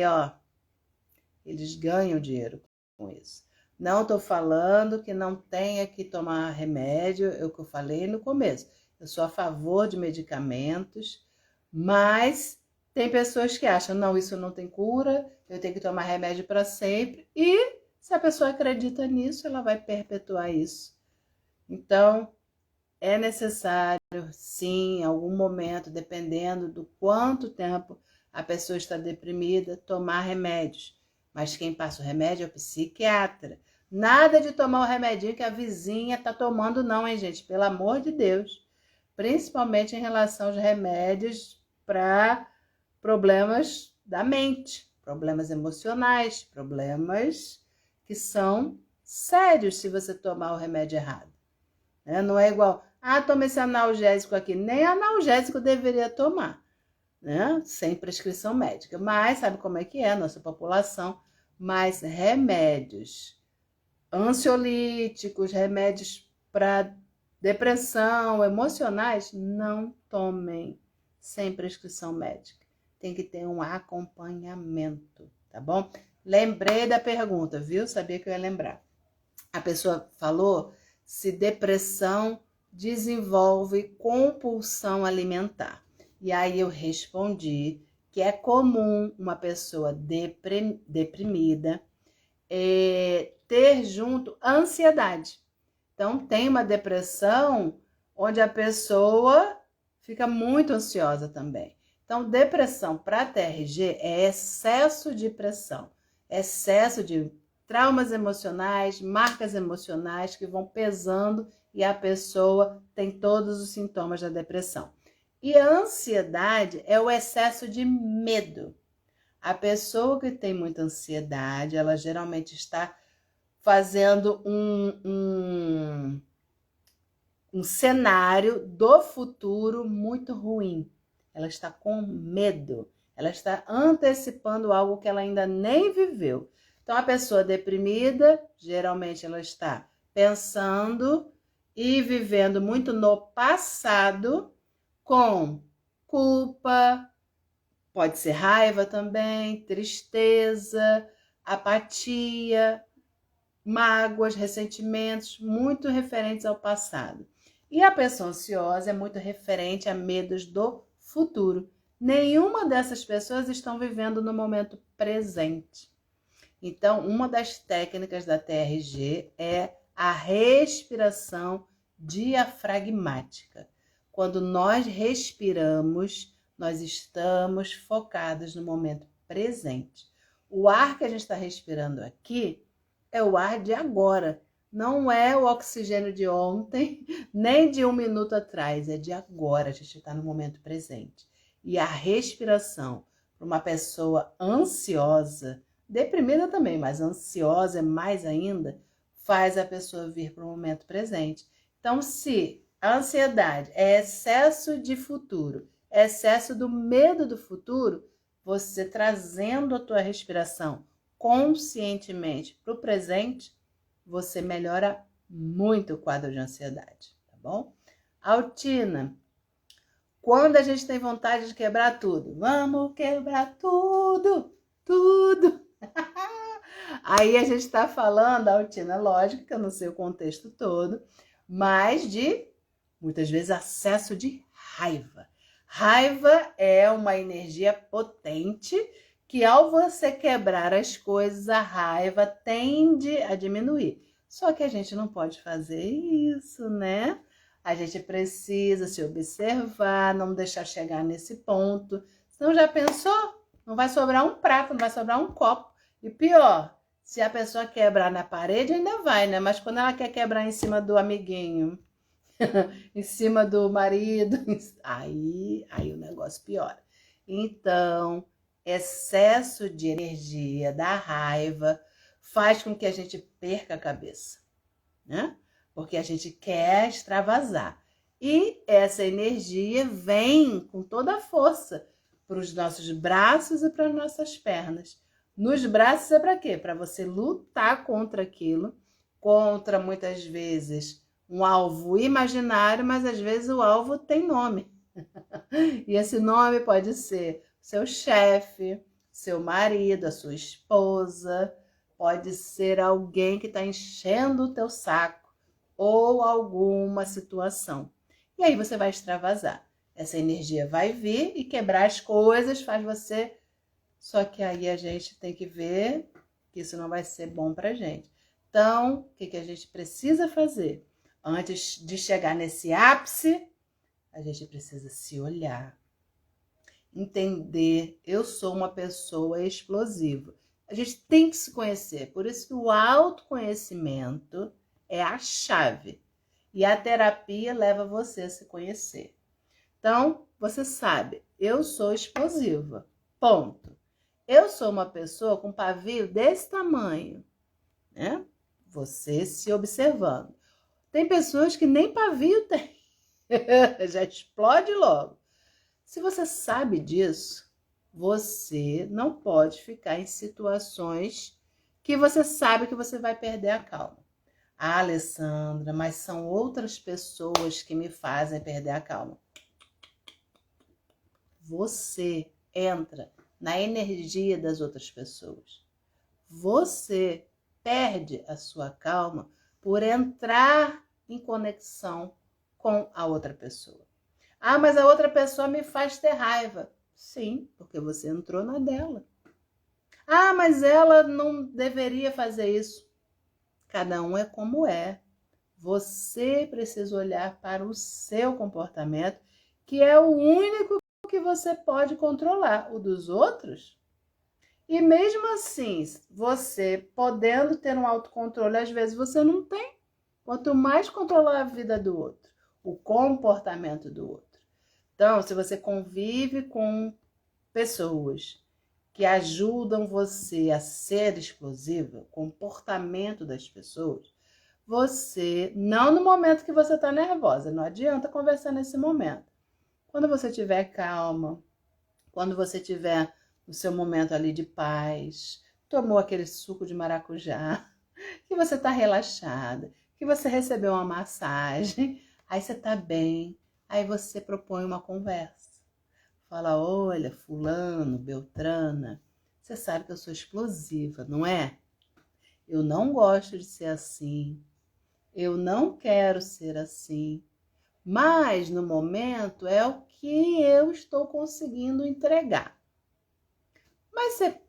eles ganham dinheiro com isso. Não estou falando que não tenha que tomar remédio, é o que eu falei no começo. Eu sou a favor de medicamentos, mas tem pessoas que acham, não, isso não tem cura, eu tenho que tomar remédio para sempre. E se a pessoa acredita nisso, ela vai perpetuar isso. Então, é necessário, sim, em algum momento, dependendo do quanto tempo a pessoa está deprimida, tomar remédios. Mas quem passa o remédio é o psiquiatra. Nada de tomar o remedinho que a vizinha está tomando, não, hein, gente? Pelo amor de Deus. Principalmente em relação aos remédios para problemas da mente, problemas emocionais, problemas que são sérios se você tomar o remédio errado. Não é igual, toma esse analgésico aqui. Nem analgésico deveria tomar, né? Sem prescrição médica. Mas sabe como é que é a nossa população? Mas remédios ansiolíticos, remédios para depressão, emocionais, não tomem sem prescrição médica. Tem que ter um acompanhamento, tá bom? Lembrei da pergunta, viu? Sabia que eu ia lembrar. A pessoa falou se depressão desenvolve compulsão alimentar. E aí eu respondi que é comum uma pessoa deprimida ter junto ansiedade. Então, tem uma depressão onde a pessoa fica muito ansiosa também. Então, depressão para TRG é excesso de pressão, excesso de traumas emocionais, marcas emocionais que vão pesando e a pessoa tem todos os sintomas da depressão. E a ansiedade é o excesso de medo. A pessoa que tem muita ansiedade, ela geralmente está fazendo um cenário do futuro muito ruim. Ela está com medo, ela está antecipando algo que ela ainda nem viveu. Então, a pessoa deprimida, geralmente ela está pensando e vivendo muito no passado, com culpa, pode ser raiva também, tristeza, apatia, mágoas, ressentimentos, muito referentes ao passado. E a pessoa ansiosa é muito referente a medos do futuro. Nenhuma dessas pessoas estão vivendo no momento presente. Então, uma das técnicas da TRG é a respiração diafragmática. Quando nós respiramos, nós estamos focados no momento presente. O ar que a gente está respirando aqui é o ar de agora. Não é o oxigênio de ontem, nem de 1 minuto atrás. É de agora. A gente está no momento presente. E a respiração para uma pessoa ansiosa, deprimida também, mas ansiosa mais ainda, faz a pessoa vir para o momento presente. Então, se a ansiedade é excesso de futuro, excesso do medo do futuro, você trazendo a tua respiração conscientemente para o presente, você melhora muito o quadro de ansiedade, tá bom? Altina, quando a gente tem vontade de quebrar tudo, vamos quebrar tudo, tudo. Aí a gente está falando, Altina, lógico que eu não sei o contexto todo, mas de muitas vezes acesso de raiva. Raiva é uma energia potente que, ao você quebrar as coisas, a raiva tende a diminuir. Só que a gente não pode fazer isso, né? A gente precisa se observar, não deixar chegar nesse ponto. Senão, já pensou? Não vai sobrar um prato, não vai sobrar um copo. E pior, se a pessoa quebrar na parede, ainda vai, né? Mas quando ela quer quebrar em cima do amiguinho, em cima do marido, aí o negócio piora. Então, excesso de energia da raiva faz com que a gente perca a cabeça, né? Porque a gente quer extravasar. E essa energia vem com toda a força para os nossos braços e para as nossas pernas. Nos braços é para quê? Para você lutar contra aquilo, contra muitas vezes um alvo imaginário, mas às vezes o alvo tem nome. E esse nome pode ser seu chefe, seu marido, a sua esposa, pode ser alguém que está enchendo o teu saco ou alguma situação. E aí você vai extravasar. Essa energia vai vir e quebrar as coisas, faz você... Só que aí a gente tem que ver que isso não vai ser bom pra gente. Então, o que a gente precisa fazer? Antes de chegar nesse ápice, a gente precisa se olhar, entender, eu sou uma pessoa explosiva. A gente tem que se conhecer, por isso que o autoconhecimento é a chave. E a terapia leva você a se conhecer. Então, você sabe, eu sou explosiva, ponto. Eu sou uma pessoa com pavio desse tamanho, né? Você se observando. Tem pessoas que nem pavio tem, já explode logo. Se você sabe disso, você não pode ficar em situações que você sabe que você vai perder a calma. Ah, Alessandra, mas são outras pessoas que me fazem perder a calma. Você entra na energia das outras pessoas. Você perde a sua calma por entrar em conexão com a outra pessoa. Ah, mas a outra pessoa me faz ter raiva. Sim, porque você entrou na dela. Ah, mas ela não deveria fazer isso. Cada um é como é. Você precisa olhar para o seu comportamento, que é o único que você pode controlar. O dos outros? E mesmo assim, você podendo ter um autocontrole, às vezes você não tem. Quanto mais controlar a vida do outro, o comportamento do outro. Então, se você convive com pessoas que ajudam você a ser explosiva, o comportamento das pessoas, você, não no momento que você está nervosa, não adianta conversar nesse momento. Quando você estiver calma, quando você estiver no seu momento ali de paz, tomou aquele suco de maracujá, que você está relaxada, que você recebeu uma massagem, aí você está bem, aí você propõe uma conversa. Fala, olha, fulano, beltrana, você sabe que eu sou explosiva, não é? Eu não gosto de ser assim, eu não quero ser assim, mas no momento é o que eu estou conseguindo entregar. Mas você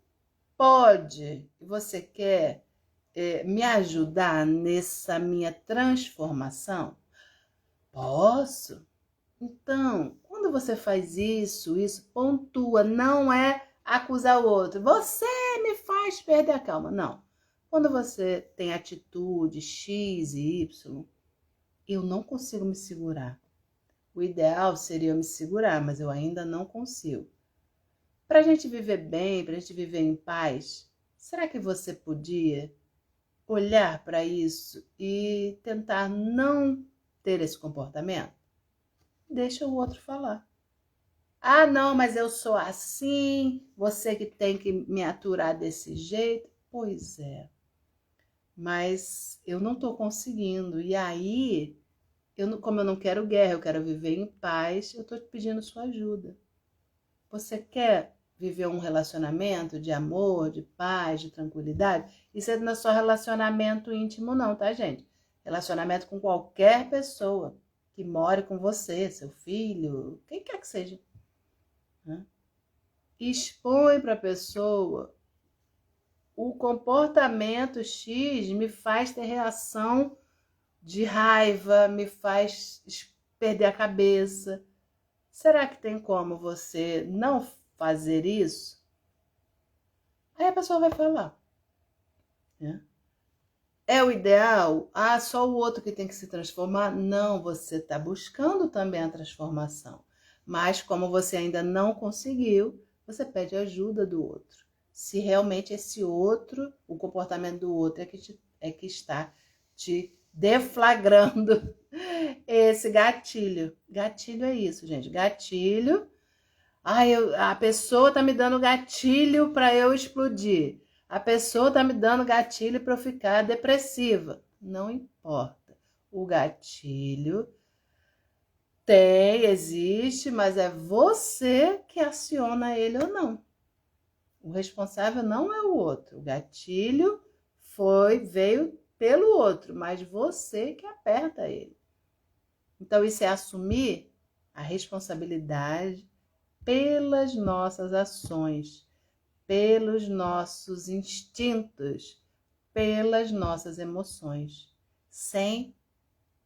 pode, você quer me ajudar nessa minha transformação? Posso? Então, quando você faz isso pontua, não é acusar o outro. Você me faz perder a calma. Não. Quando você tem atitude X e Y, eu não consigo me segurar. O ideal seria eu me segurar, mas eu ainda não consigo. Para a gente viver bem, para a gente viver em paz, será que você podia olhar para isso e tentar não ter esse comportamento? Deixa o outro falar. Ah, não, mas eu sou assim, você que tem que me aturar desse jeito. Pois é, mas eu não estou conseguindo. E aí, como eu não quero guerra, eu quero viver em paz, eu estou te pedindo sua ajuda. Você quer viver um relacionamento de amor, de paz, de tranquilidade? Isso não é só relacionamento íntimo não, tá, gente? Relacionamento com qualquer pessoa. que more com você, seu filho, quem quer que seja. Né? Expõe para a pessoa: o comportamento X me faz ter reação de raiva, me faz perder a cabeça. Será que tem como você não fazer isso? Aí a pessoa vai falar. Né? É o ideal? Ah, só o outro que tem que se transformar? Não, você está buscando também a transformação. Mas como você ainda não conseguiu, você pede ajuda do outro. Se realmente esse outro, o comportamento do outro é que está te deflagrando esse gatilho. Gatilho é isso, gente. Gatilho. A pessoa tá me dando gatilho para eu explodir. A pessoa tá me dando gatilho para eu ficar depressiva. Não importa. O gatilho existe, mas é você que aciona ele ou não. O responsável não é o outro. O gatilho veio pelo outro, mas você que aperta ele. Então isso é assumir a responsabilidade pelas nossas ações, pelos nossos instintos, pelas nossas emoções, sem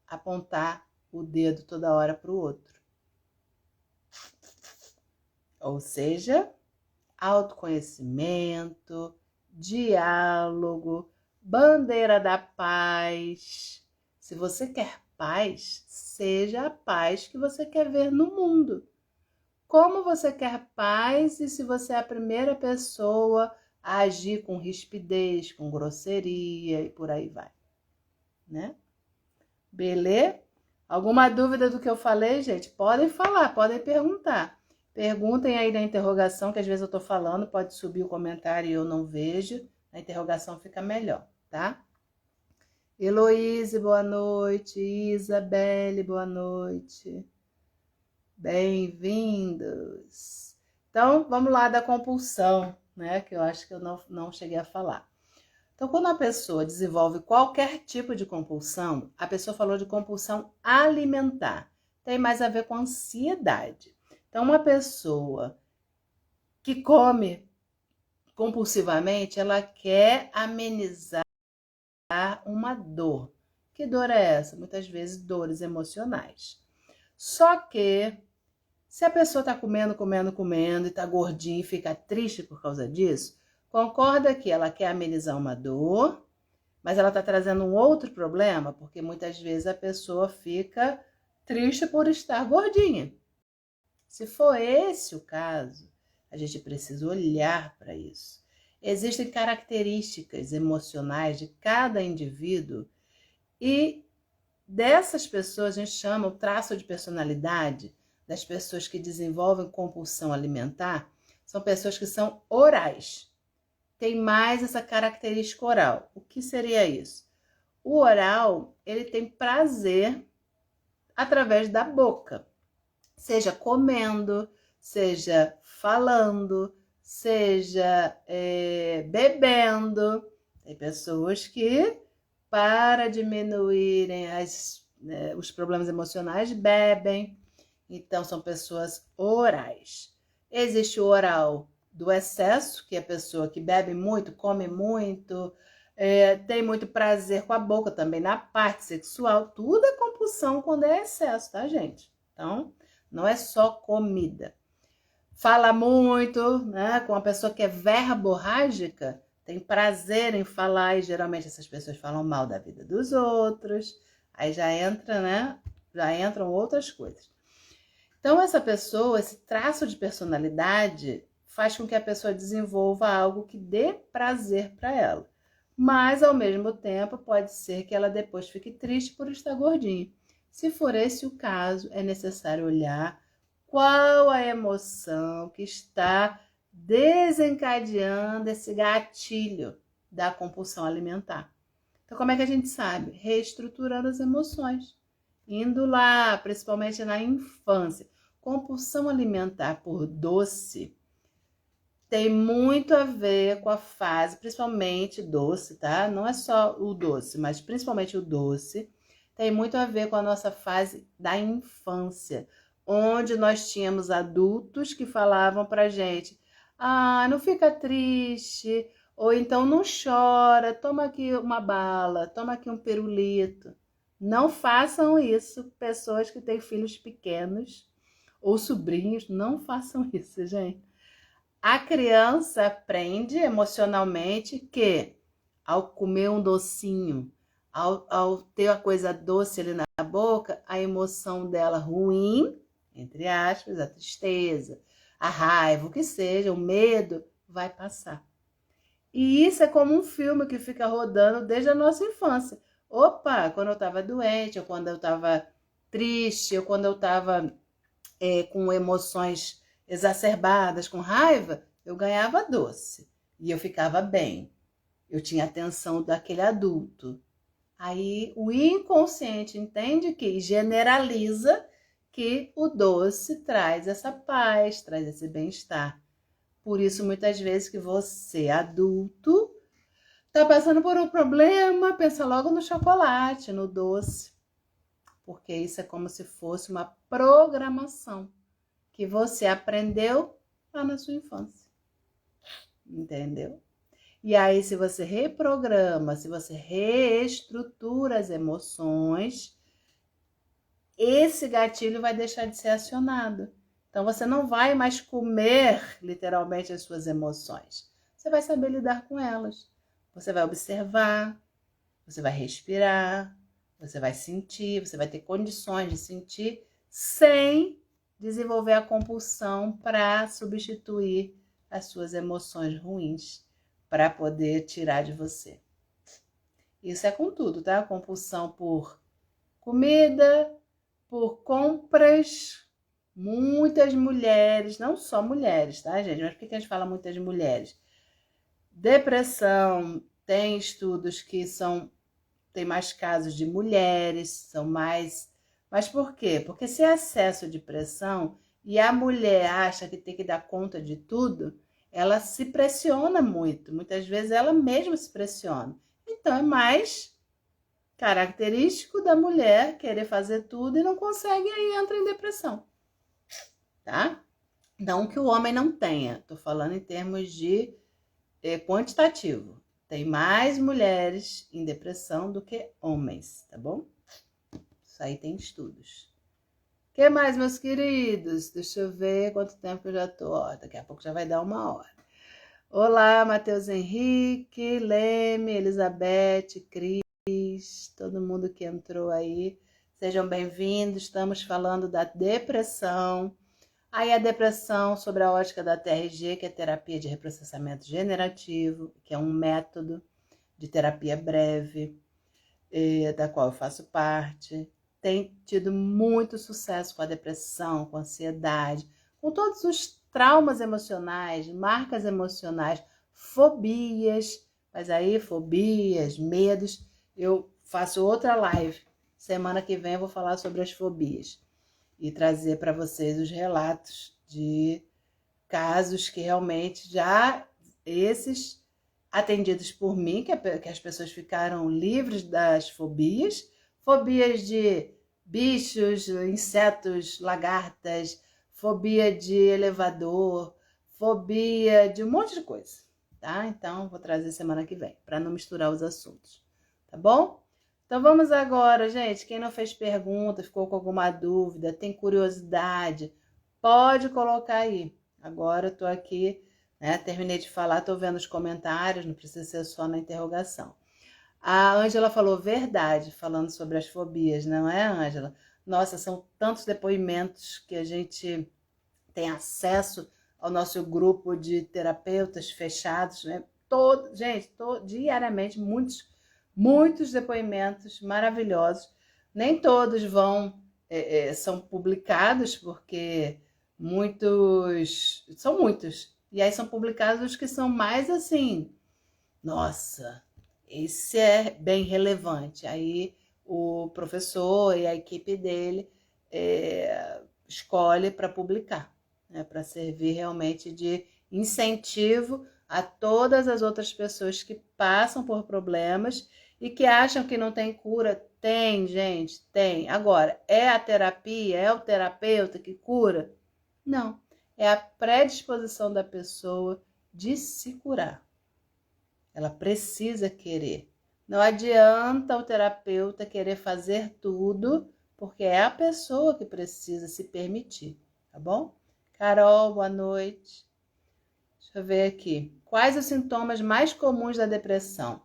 apontar o dedo toda hora para o outro. Ou seja, autoconhecimento, diálogo, bandeira da paz. Se você quer paz, seja a paz que você quer ver no mundo. Como você quer paz e se você é a primeira pessoa a agir com rispidez, com grosseria e por aí vai, né? Beleza? Alguma dúvida do que eu falei, gente? Podem falar, podem perguntar. Perguntem aí na interrogação, que às vezes eu tô falando, pode subir o comentário e eu não vejo. A interrogação fica melhor, tá? Heloíse, boa noite. Isabelle, boa noite. Bem-vindos! Então, vamos lá da compulsão, né? Que eu acho que eu não cheguei a falar. Então, quando a pessoa desenvolve qualquer tipo de compulsão, a pessoa falou de compulsão alimentar. Tem mais a ver com ansiedade. Então, uma pessoa que come compulsivamente, ela quer amenizar uma dor. Que dor é essa? Muitas vezes dores emocionais. Só que se a pessoa está comendo e está gordinha e fica triste por causa disso, concorda que ela quer amenizar uma dor, mas ela está trazendo um outro problema, porque muitas vezes a pessoa fica triste por estar gordinha. Se for esse o caso, a gente precisa olhar para isso. Existem características emocionais de cada indivíduo e dessas pessoas a gente chama o traço de personalidade das pessoas que desenvolvem compulsão alimentar, são pessoas que são orais. Tem mais essa característica oral. O que seria isso? O oral, ele tem prazer através da boca. Seja comendo, seja falando, seja bebendo. Tem pessoas que, para diminuírem os problemas emocionais, bebem. Então, são pessoas orais. Existe o oral do excesso, que é a pessoa que bebe muito, come muito, tem muito prazer com a boca também na parte sexual. Tudo é compulsão quando é excesso, tá, gente? Então, não é só comida. Fala muito, né? Com uma pessoa que é verborrágica, tem prazer em falar e geralmente essas pessoas falam mal da vida dos outros. Aí já entra, né? Já entram outras coisas. Então, essa pessoa, esse traço de personalidade faz com que a pessoa desenvolva algo que dê prazer para ela. Mas, ao mesmo tempo, pode ser que ela depois fique triste por estar gordinha. Se for esse o caso, é necessário olhar qual a emoção que está desencadeando esse gatilho da compulsão alimentar. Então, como é que a gente sabe? Reestruturando as emoções. Indo lá, principalmente na infância. Compulsão alimentar por doce tem muito a ver com a fase, principalmente doce, tá? Não é só o doce, mas principalmente o doce. tem muito a ver com a nossa fase da infância, onde nós tínhamos adultos que falavam pra gente: não fica triste, ou então não chora, toma aqui uma bala, toma aqui um pirulito. Não façam isso, pessoas que têm filhos pequenos ou sobrinhos, não façam isso, gente. A criança aprende emocionalmente que ao comer um docinho, ao ter a coisa doce ali na boca, a emoção dela ruim, entre aspas, a tristeza, a raiva, o que seja, o medo, vai passar. E isso é como um filme que fica rodando desde a nossa infância. Opa, quando eu estava doente, ou quando eu estava triste, ou quando eu estava com emoções exacerbadas, com raiva, eu ganhava doce e eu ficava bem. Eu tinha atenção daquele adulto. Aí o inconsciente entende que generaliza que o doce traz essa paz, traz esse bem-estar. Por isso, muitas vezes que você, adulto, está passando por um problema, pensa logo no chocolate, no doce. Porque isso é como se fosse uma programação que você aprendeu lá na sua infância. Entendeu? E aí, se você reprograma, se você reestrutura as emoções, esse gatilho vai deixar de ser acionado. Então, você não vai mais comer, literalmente, as suas emoções. Você vai saber lidar com elas. Você vai observar, você vai respirar, você vai sentir, você vai ter condições de sentir sem desenvolver a compulsão para substituir as suas emoções ruins, para poder tirar de você. Isso é com tudo, tá? Compulsão por comida, por compras. Muitas mulheres, não só mulheres, tá, gente? Mas por que a gente fala muitas mulheres? Depressão, tem estudos que tem mais casos de mulheres, são mais... Mas por quê? Porque se é excesso de pressão e a mulher acha que tem que dar conta de tudo, ela se pressiona muito. Muitas vezes ela mesma se pressiona. Então é mais característico da mulher querer fazer tudo e não consegue, aí entra em depressão. Tá? Não que o homem não tenha, tô falando em termos de quantitativo. Tem mais mulheres em depressão do que homens, tá bom? Isso aí tem estudos. O que mais, meus queridos? Deixa eu ver quanto tempo eu já tô. Daqui a pouco já vai dar 1 hora. Olá, Matheus Henrique, Leme, Elizabeth, Cris, todo mundo que entrou aí. Sejam bem-vindos. Estamos falando da depressão. Aí a depressão sobre a ótica da TRG, que é terapia de reprocessamento generativo, que é um método de terapia breve, da qual eu faço parte. Tem tido muito sucesso com a depressão, com a ansiedade, com todos os traumas emocionais, marcas emocionais, fobias. Mas aí, fobias, medos, eu faço outra live. Semana que vem eu vou falar sobre as fobias e trazer para vocês os relatos de casos que realmente já esses atendidos por mim, que as pessoas ficaram livres das fobias, fobias de bichos, insetos, lagartas, fobia de elevador, fobia de um monte de coisa, tá? Então, vou trazer semana que vem, para não misturar os assuntos, tá bom? Então vamos agora, gente. Quem não fez pergunta, ficou com alguma dúvida, tem curiosidade, pode colocar aí. Agora eu tô aqui, né? Terminei de falar, tô vendo os comentários, não precisa ser só na interrogação. A Ângela falou verdade, falando sobre as fobias, não é, Ângela? Nossa, são tantos depoimentos que a gente tem acesso ao nosso grupo de terapeutas fechados, né? Diariamente, muitos depoimentos maravilhosos. Nem todos são publicados, porque são muitos. E aí são publicados os que são mais assim, nossa, esse é bem relevante. Aí o professor e a equipe dele escolhe para publicar, né, para servir realmente de incentivo a todas as outras pessoas que passam por problemas e que acham que não tem cura. Tem, gente, tem. Agora, é a terapia, é o terapeuta que cura? Não. É a predisposição da pessoa de se curar. Ela precisa querer. Não adianta o terapeuta querer fazer tudo, porque é a pessoa que precisa se permitir, tá bom? Carol, boa noite. Deixa eu ver aqui. Quais os sintomas mais comuns da depressão?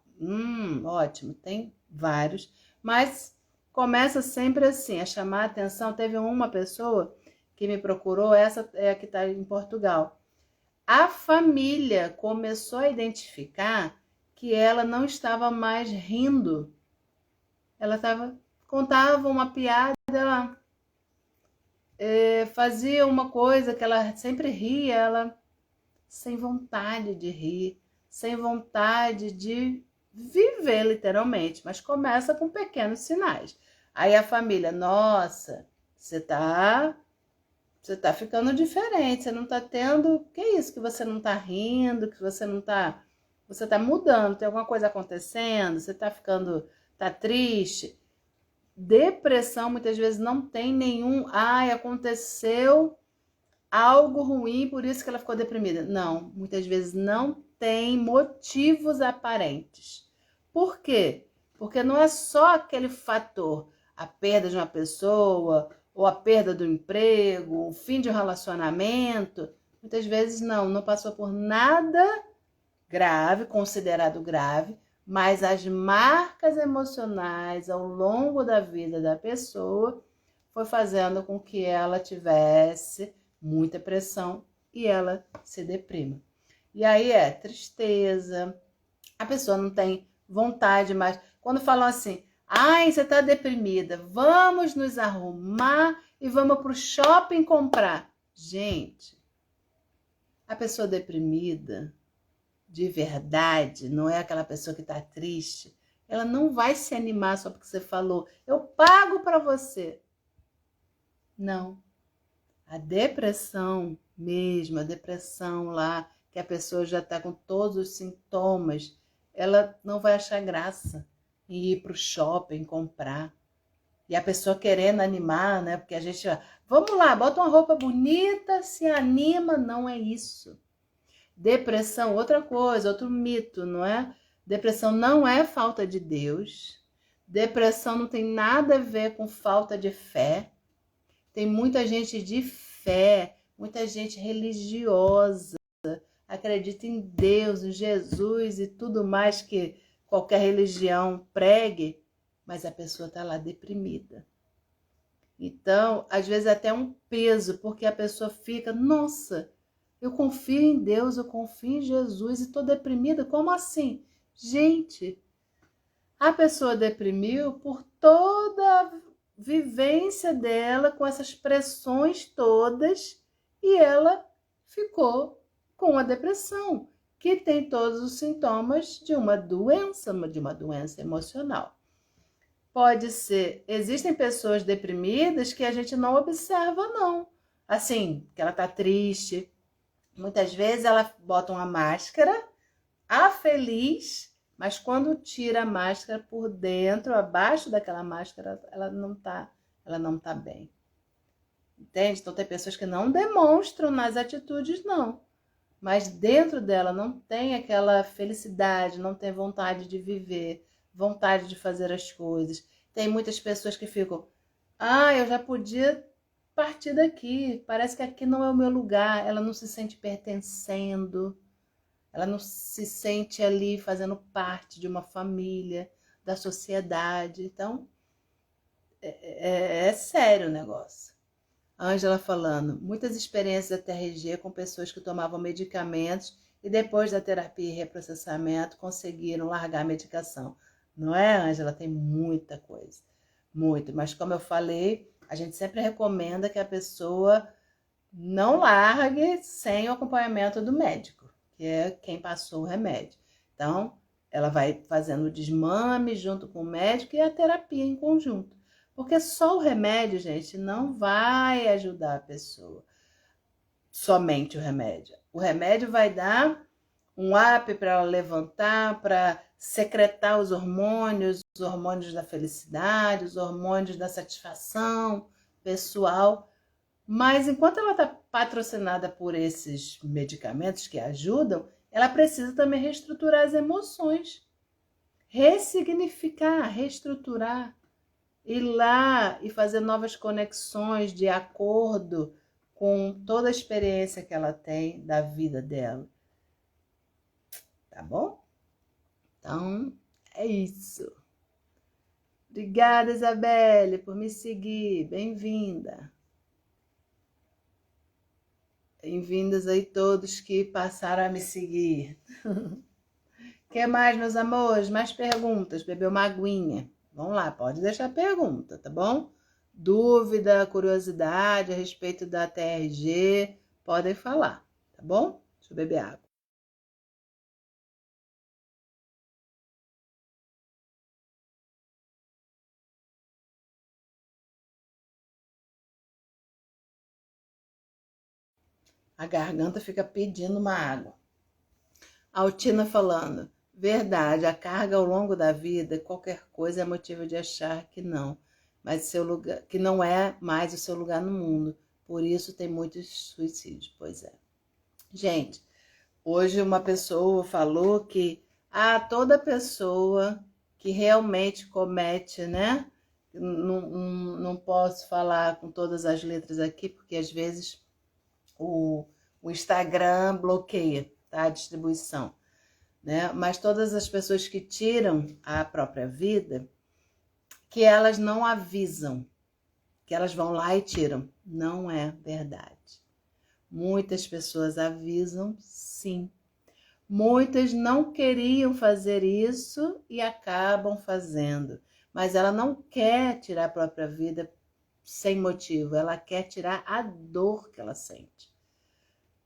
Ótimo, tem vários, mas começa sempre assim, a chamar a atenção. Teve uma pessoa que me procurou, essa é a que está em Portugal. A família começou a identificar que ela não estava mais rindo. Ela contava uma piada, ela fazia uma coisa que ela sempre ria, ela sem vontade de rir, sem vontade de viver literalmente, mas começa com pequenos sinais. Aí a família, nossa, você tá ficando diferente, você não tá tendo, que é isso, que você não tá rindo, que você não tá, você tá mudando, tem alguma coisa acontecendo, você tá triste. Depressão muitas vezes não tem nenhum, aconteceu algo ruim, por isso que ela ficou deprimida. Não, muitas vezes não tem motivos aparentes. Por quê? Porque não é só aquele fator, a perda de uma pessoa, ou a perda do emprego, o fim de um relacionamento. Muitas vezes não passou por nada grave, considerado grave, mas as marcas emocionais ao longo da vida da pessoa foi fazendo com que ela tivesse muita pressão e ela se deprima. E aí é tristeza, a pessoa não tem vontade mais. Quando falam assim, você está deprimida, vamos nos arrumar e vamos para o shopping comprar. Gente, a pessoa deprimida, de verdade, não é aquela pessoa que está triste, ela não vai se animar só porque você falou, eu pago para você. Não. A depressão mesmo, a depressão lá, que a pessoa já está com todos os sintomas, ela não vai achar graça em ir para o shopping comprar. E a pessoa querendo animar, né? Porque a gente, vamos lá, bota uma roupa bonita, se anima, não é isso. Depressão, outra coisa, outro mito, não é? Depressão não é falta de Deus. Depressão não tem nada a ver com falta de fé. Tem muita gente de fé, muita gente religiosa, acredita em Deus, em Jesus e tudo mais que qualquer religião pregue, mas a pessoa está lá deprimida. Então, às vezes até um peso, porque a pessoa fica, nossa, eu confio em Deus, eu confio em Jesus e estou deprimida, como assim? Gente, a pessoa deprimiu por toda a vivência dela com essas pressões todas e ela ficou com a depressão, que tem todos os sintomas de uma doença emocional. Pode ser, existem pessoas deprimidas que a gente não observa não, assim, que ela tá triste, muitas vezes ela bota uma máscara, feliz, mas quando tira a máscara por dentro, abaixo daquela máscara, ela não tá bem. Entende? Então tem pessoas que não demonstram nas atitudes, não. Mas dentro dela não tem aquela felicidade, não tem vontade de viver, vontade de fazer as coisas. Tem muitas pessoas que ficam, eu já podia partir daqui, parece que aqui não é o meu lugar. Ela não se sente pertencendo. Ela não se sente ali fazendo parte de uma família, da sociedade. Então, é sério o negócio. A Ângela falando, muitas experiências da TRG com pessoas que tomavam medicamentos e depois da terapia e reprocessamento conseguiram largar a medicação. Não é, Ângela? Tem muita coisa. Muito. Mas como eu falei, a gente sempre recomenda que a pessoa não largue sem o acompanhamento do médico, que é quem passou o remédio. Então, ela vai fazendo o desmame junto com o médico e a terapia em conjunto. Porque só o remédio, gente, não vai ajudar a pessoa. Somente o remédio. O remédio vai dar um up para ela levantar, para secretar os hormônios da felicidade, os hormônios da satisfação pessoal. Mas enquanto ela está patrocinada por esses medicamentos que ajudam, ela precisa também reestruturar as emoções, ressignificar, reestruturar, ir lá e fazer novas conexões de acordo com toda a experiência que ela tem da vida dela. Tá bom? Então, é isso. Obrigada, Isabelle, por me seguir. Bem-vinda. Bem-vindos aí todos que passaram a me seguir. Que mais, meus amores? Mais perguntas? Bebeu uma aguinha? Vamos lá, pode deixar pergunta, tá bom? Dúvida, curiosidade a respeito da TRG, podem falar, tá bom? Deixa eu beber água. A garganta fica pedindo uma água. A Altina falando, verdade, a carga ao longo da vida, qualquer coisa é motivo de achar que não, mas seu lugar, que não é mais o seu lugar no mundo. Por isso tem muitos suicídios. Pois é. Gente, hoje uma pessoa falou que toda pessoa que realmente comete, né? Não posso falar com todas as letras aqui, porque às vezes o Instagram bloqueia, tá? A distribuição, né? Mas todas as pessoas que tiram a própria vida, que elas não avisam, que elas vão lá e tiram. Não é verdade. Muitas pessoas avisam, sim. Muitas não queriam fazer isso e acabam fazendo. Mas ela não quer tirar a própria vida sem motivo. Ela quer tirar a dor que ela sente.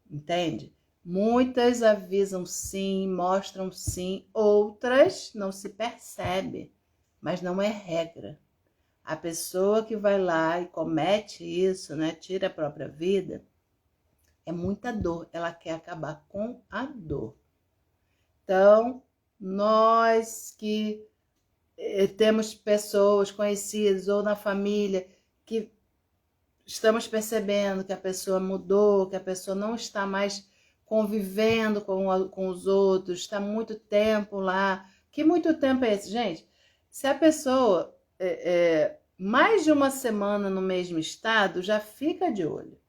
Entende? Muitas avisam sim, mostram sim. Outras não se percebe. Mas não é regra. A pessoa que vai lá e comete isso, né, tira a própria vida, é muita dor. Ela quer acabar com a dor. Então, nós que temos pessoas conhecidas ou na família que estamos percebendo que a pessoa mudou, que a pessoa não está mais convivendo com os outros, está muito tempo lá. Que muito tempo é esse, gente? Se a pessoa mais de uma semana no mesmo estado, já fica de olho.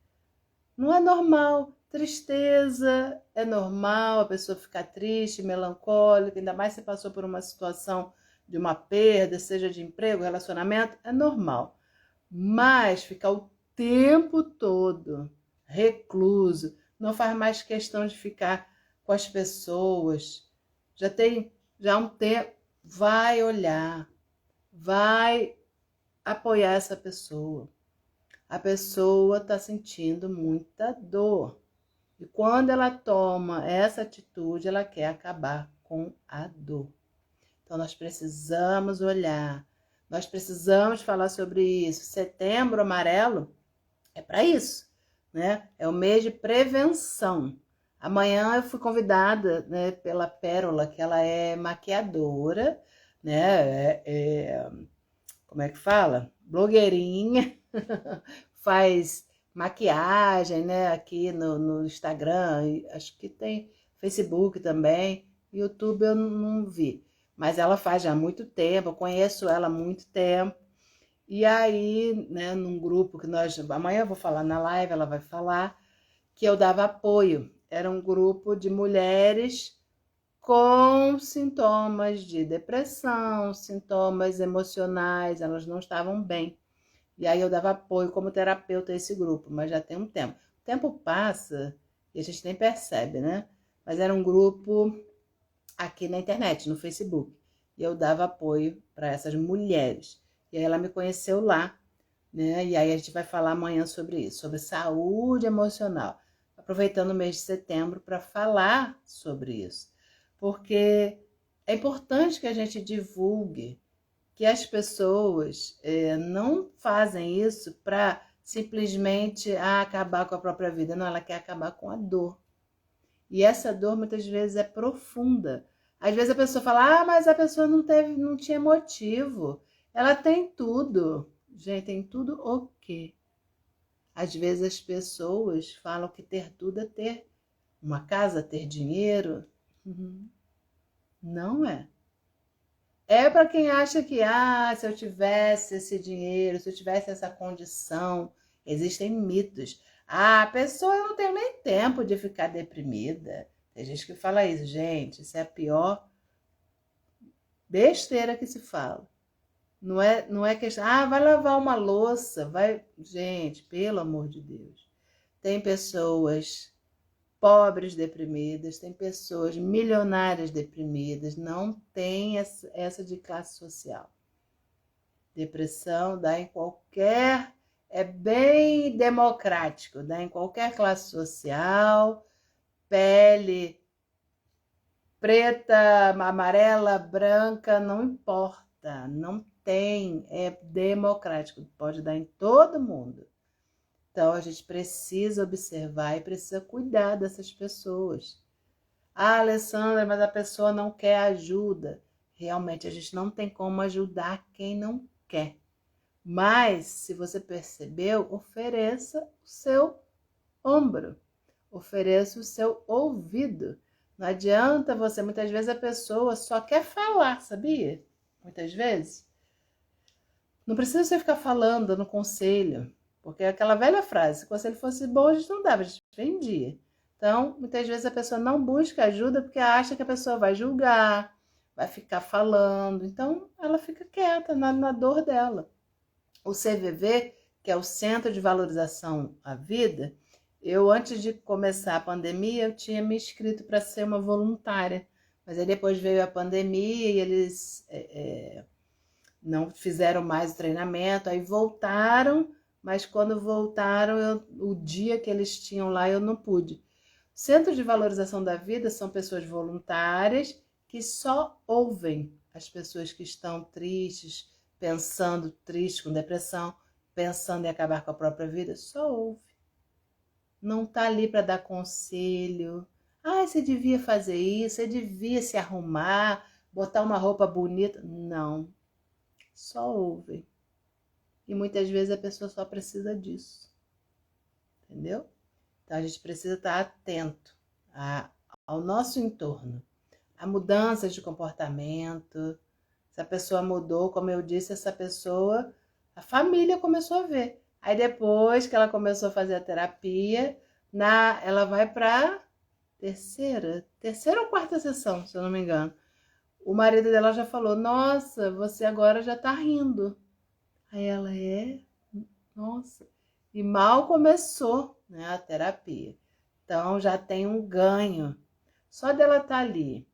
Não é normal. Tristeza é normal, a pessoa ficar triste, melancólica, ainda mais se passou por uma situação de uma perda, seja de emprego, relacionamento, é normal. Mas ficar o tempo todo recluso, não faz mais questão de ficar com as pessoas, já há um tempo, vai olhar, vai apoiar essa pessoa. A pessoa está sentindo muita dor. E quando ela toma essa atitude, ela quer acabar com a dor. Então, nós precisamos olhar, nós precisamos falar sobre isso. Setembro Amarelo é para isso, né? É o mês de prevenção. Amanhã eu fui convidada, né, pela Pérola, que ela é maquiadora, né? Como é que fala? Blogueirinha, faz maquiagem, né? Aqui no Instagram, acho que tem Facebook também, YouTube eu não vi. Mas ela faz já há muito tempo, eu conheço ela há muito tempo. E aí, né, num grupo que amanhã eu vou falar na live, ela vai falar, que eu dava apoio. Era um grupo de mulheres com sintomas de depressão, sintomas emocionais, elas não estavam bem. E aí eu dava apoio como terapeuta a esse grupo, mas já tem um tempo. O tempo passa e a gente nem percebe, né? Mas era um grupo aqui na internet, no Facebook. E eu dava apoio para essas mulheres. E aí ela me conheceu lá, né? E aí a gente vai falar amanhã sobre isso, sobre saúde emocional. Aproveitando o mês de setembro para falar sobre isso. Porque é importante que a gente divulgue, que as pessoas não fazem isso para simplesmente acabar com a própria vida. Não, ela quer acabar com a dor. E essa dor muitas vezes é profunda. Às vezes a pessoa fala, mas a pessoa não tinha motivo. Ela tem tudo. Gente, tem tudo o quê? Às vezes as pessoas falam que ter tudo é ter uma casa, ter dinheiro. Não é. É para quem acha que, se eu tivesse esse dinheiro, se eu tivesse essa condição, existem mitos. A pessoa eu não tenho nem tempo de ficar deprimida. Tem gente que fala isso, gente, isso é a pior besteira que se fala. Não é questão, vai lavar uma louça, vai. Gente, pelo amor de Deus. Tem pessoas pobres deprimidas, tem pessoas milionárias deprimidas, não tem essa de classe social. Depressão dá em qualquer, é bem democrático, dá em qualquer classe social, pele preta, amarela, branca, não importa, não tem, é democrático, pode dar em todo mundo. Então, a gente precisa observar e precisa cuidar dessas pessoas. Alessandra, mas a pessoa não quer ajuda. Realmente, a gente não tem como ajudar quem não quer. Mas, se você percebeu, ofereça o seu ombro. Ofereça o seu ouvido. Não adianta você, muitas vezes a pessoa só quer falar, sabia? Muitas vezes. Não precisa você ficar falando no conselho. Porque é aquela velha frase, se o conselho fosse bom, a gente não dava, a gente vendia. Então, muitas vezes a pessoa não busca ajuda porque acha que a pessoa vai julgar, vai ficar falando. Então, ela fica quieta na dor dela. O CVV, que é o Centro de Valorização à Vida, eu, antes de começar a pandemia, eu tinha me inscrito para ser uma voluntária. Mas aí depois veio a pandemia e eles não fizeram mais o treinamento, aí voltaram. Mas quando voltaram, o dia que eles tinham lá, eu não pude. Centro de Valorização da Vida são pessoas voluntárias que só ouvem as pessoas que estão tristes, pensando triste, com depressão, pensando em acabar com a própria vida, só ouve. Não está ali para dar conselho. Você devia fazer isso, você devia se arrumar, botar uma roupa bonita. Não, só ouve. E muitas vezes a pessoa só precisa disso. Entendeu? Então a gente precisa estar atento ao nosso entorno, a mudanças de comportamento. Se a pessoa mudou, como eu disse, essa pessoa, a família começou a ver. Aí depois que ela começou a fazer a terapia, ela vai para terceira ou quarta sessão, se eu não me engano. O marido dela já falou, nossa, você agora já tá rindo. Aí ela, nossa, e mal começou, né, a terapia. Então já tem um ganho. Só dela estar ali,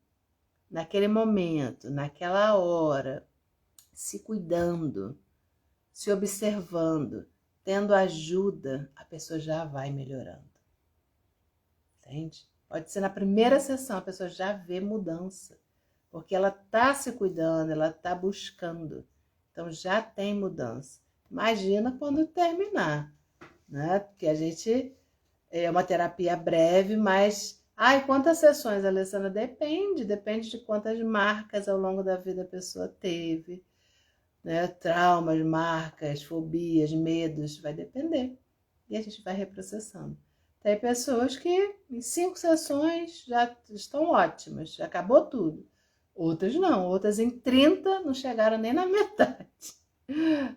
naquele momento, naquela hora, se cuidando, se observando, tendo ajuda, a pessoa já vai melhorando. Entende? Pode ser na primeira sessão, a pessoa já vê mudança. Porque ela está se cuidando, ela está buscando. Então já tem mudança. Imagina quando terminar, né? Porque a gente é uma terapia breve, mas quantas sessões, Alessandra? Depende de quantas marcas ao longo da vida a pessoa teve, né? Traumas, marcas, fobias, medos, vai depender. E a gente vai reprocessando. Tem pessoas que em 5 sessões já estão ótimas, já acabou tudo. Outras não, outras em 30 não chegaram nem na metade.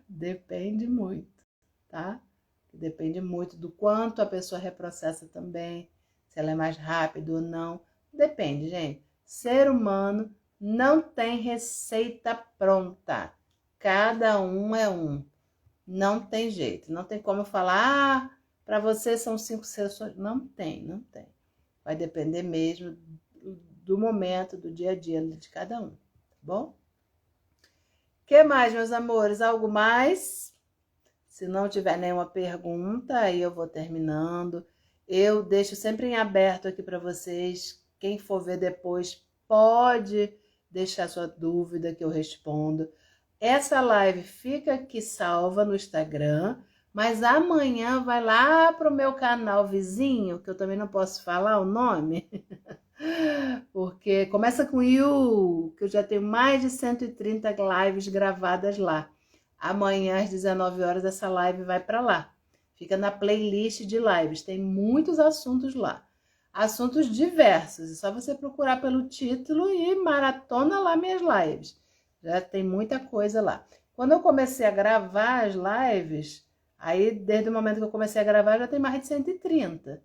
Depende muito, tá? Depende muito do quanto a pessoa reprocessa também, se ela é mais rápido ou não. Depende, gente. Ser humano não tem receita pronta. Cada um é um. Não tem jeito. Não tem como falar, para você são 5 sessões. Não tem. Vai depender mesmo do momento, do dia a dia de cada um, tá bom? O que mais, meus amores? Algo mais? Se não tiver nenhuma pergunta, aí eu vou terminando. Eu deixo sempre em aberto aqui para vocês. Quem for ver depois pode deixar sua dúvida que eu respondo. Essa live fica aqui salva no Instagram, Mas amanhã vai lá pro meu canal vizinho, que eu também não posso falar o nome, porque começa com You, que eu já tenho mais de 130 lives gravadas lá. Amanhã às 19 horas essa live vai para lá. Fica na playlist de lives, tem muitos assuntos lá. Assuntos diversos, é só você procurar pelo título e maratona lá minhas lives. Já tem muita coisa lá. Quando eu comecei a gravar as lives, aí desde o momento que eu comecei a gravar já tem mais de 130,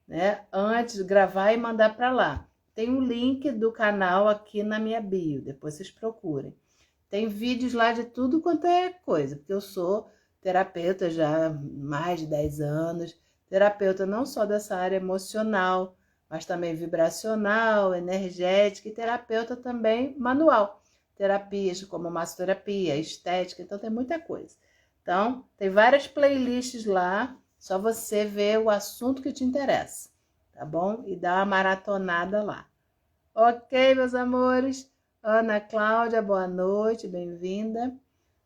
né? Antes de gravar e mandar para lá. Tem um link do canal aqui na minha bio, depois vocês procurem. Tem vídeos lá de tudo quanto é coisa, porque eu sou terapeuta já há mais de 10 anos, terapeuta não só dessa área emocional, mas também vibracional, energética e terapeuta também manual. Terapias como massoterapia, estética, então tem muita coisa. Então, tem várias playlists lá, só você ver o assunto que te interessa, tá bom? E dá uma maratonada lá. Ok, meus amores? Ana Cláudia, boa noite, bem-vinda.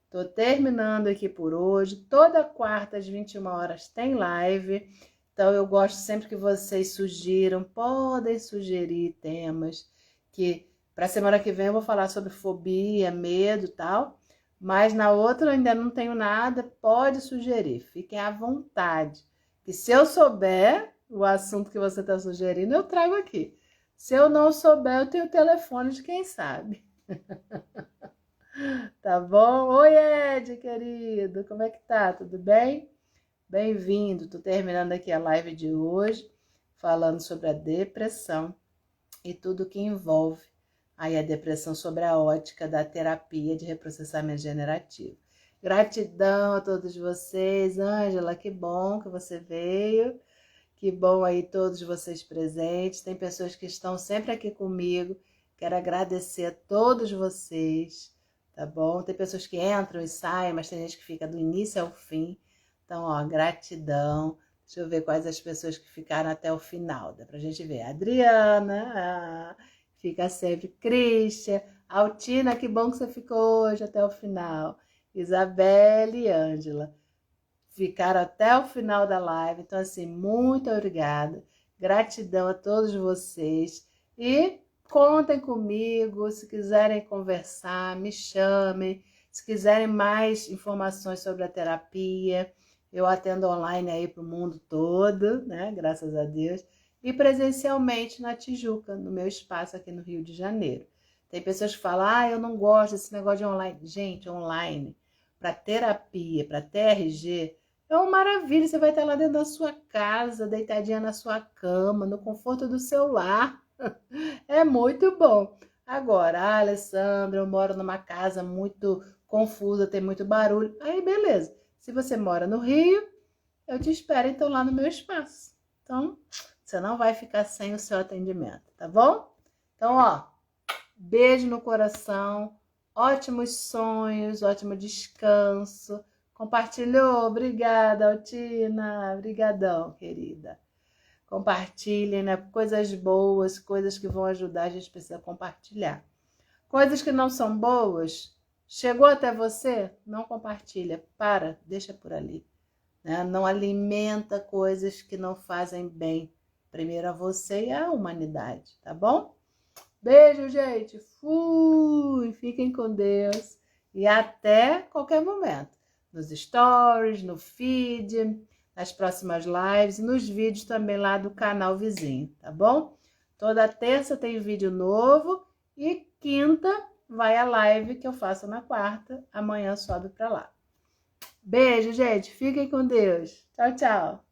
Tô terminando aqui por hoje. Toda quarta às 21 horas tem live. Então eu gosto sempre que vocês sugiram, podem sugerir temas que para semana que vem eu vou falar sobre fobia, medo e tal, mas na outra eu ainda não tenho nada, pode sugerir, fiquem à vontade. Que se eu souber o assunto que você está sugerindo, eu trago aqui. Se eu não souber, eu tenho o telefone de quem sabe. Tá bom? Oi, Ed, querido, como é que tá? Tudo bem? Bem-vindo, tô terminando aqui a live de hoje, falando sobre a depressão e tudo que envolve aí a depressão sobre a ótica da terapia de reprocessamento generativo. Gratidão a todos vocês, Ângela, que bom que você veio, que bom aí todos vocês presentes, tem pessoas que estão sempre aqui comigo, quero agradecer a todos vocês, tá bom? Tem pessoas que entram e saem, mas tem gente que fica do início ao fim. Então, ó, gratidão. Deixa eu ver quais as pessoas que ficaram até o final. Dá pra gente ver. Adriana, fica sempre. Christian, Altina, que bom que você ficou hoje até o final. Isabelle e Ângela ficaram até o final da live. Então, assim, muito obrigada. Gratidão a todos vocês. E contem comigo. Se quiserem conversar, me chamem. Se quiserem mais informações sobre a terapia, eu atendo online aí para o mundo todo, né? Graças a Deus. E presencialmente na Tijuca, no meu espaço aqui no Rio de Janeiro. Tem pessoas que falam, eu não gosto desse negócio de online. Gente, online, para terapia, para TRG, é uma maravilha. Você vai estar lá dentro da sua casa, deitadinha na sua cama, no conforto do seu lar. É muito bom. Agora, Alessandra, eu moro numa casa muito confusa, tem muito barulho. Aí, beleza. Se você mora no Rio, eu te espero então lá no meu espaço. Então, você não vai ficar sem o seu atendimento, tá bom? Então, ó, beijo no coração, ótimos sonhos, ótimo descanso. Compartilhou? Obrigada, Altina. Obrigadão, querida. Compartilhem, né? Coisas boas, coisas que vão ajudar, a gente precisa compartilhar. Coisas que não são boas, chegou até você? Não compartilha, deixa por ali. Né? Não alimenta coisas que não fazem bem. Primeiro a você e à humanidade, tá bom? Beijo, gente. Fui! Fiquem com Deus. E até qualquer momento. Nos stories, no feed, nas próximas lives e nos vídeos também lá do canal vizinho, tá bom? Toda terça tem vídeo novo e quinta vai a live que eu faço na quarta. Amanhã sobe pra lá. Beijo, gente. Fiquem com Deus. Tchau, tchau.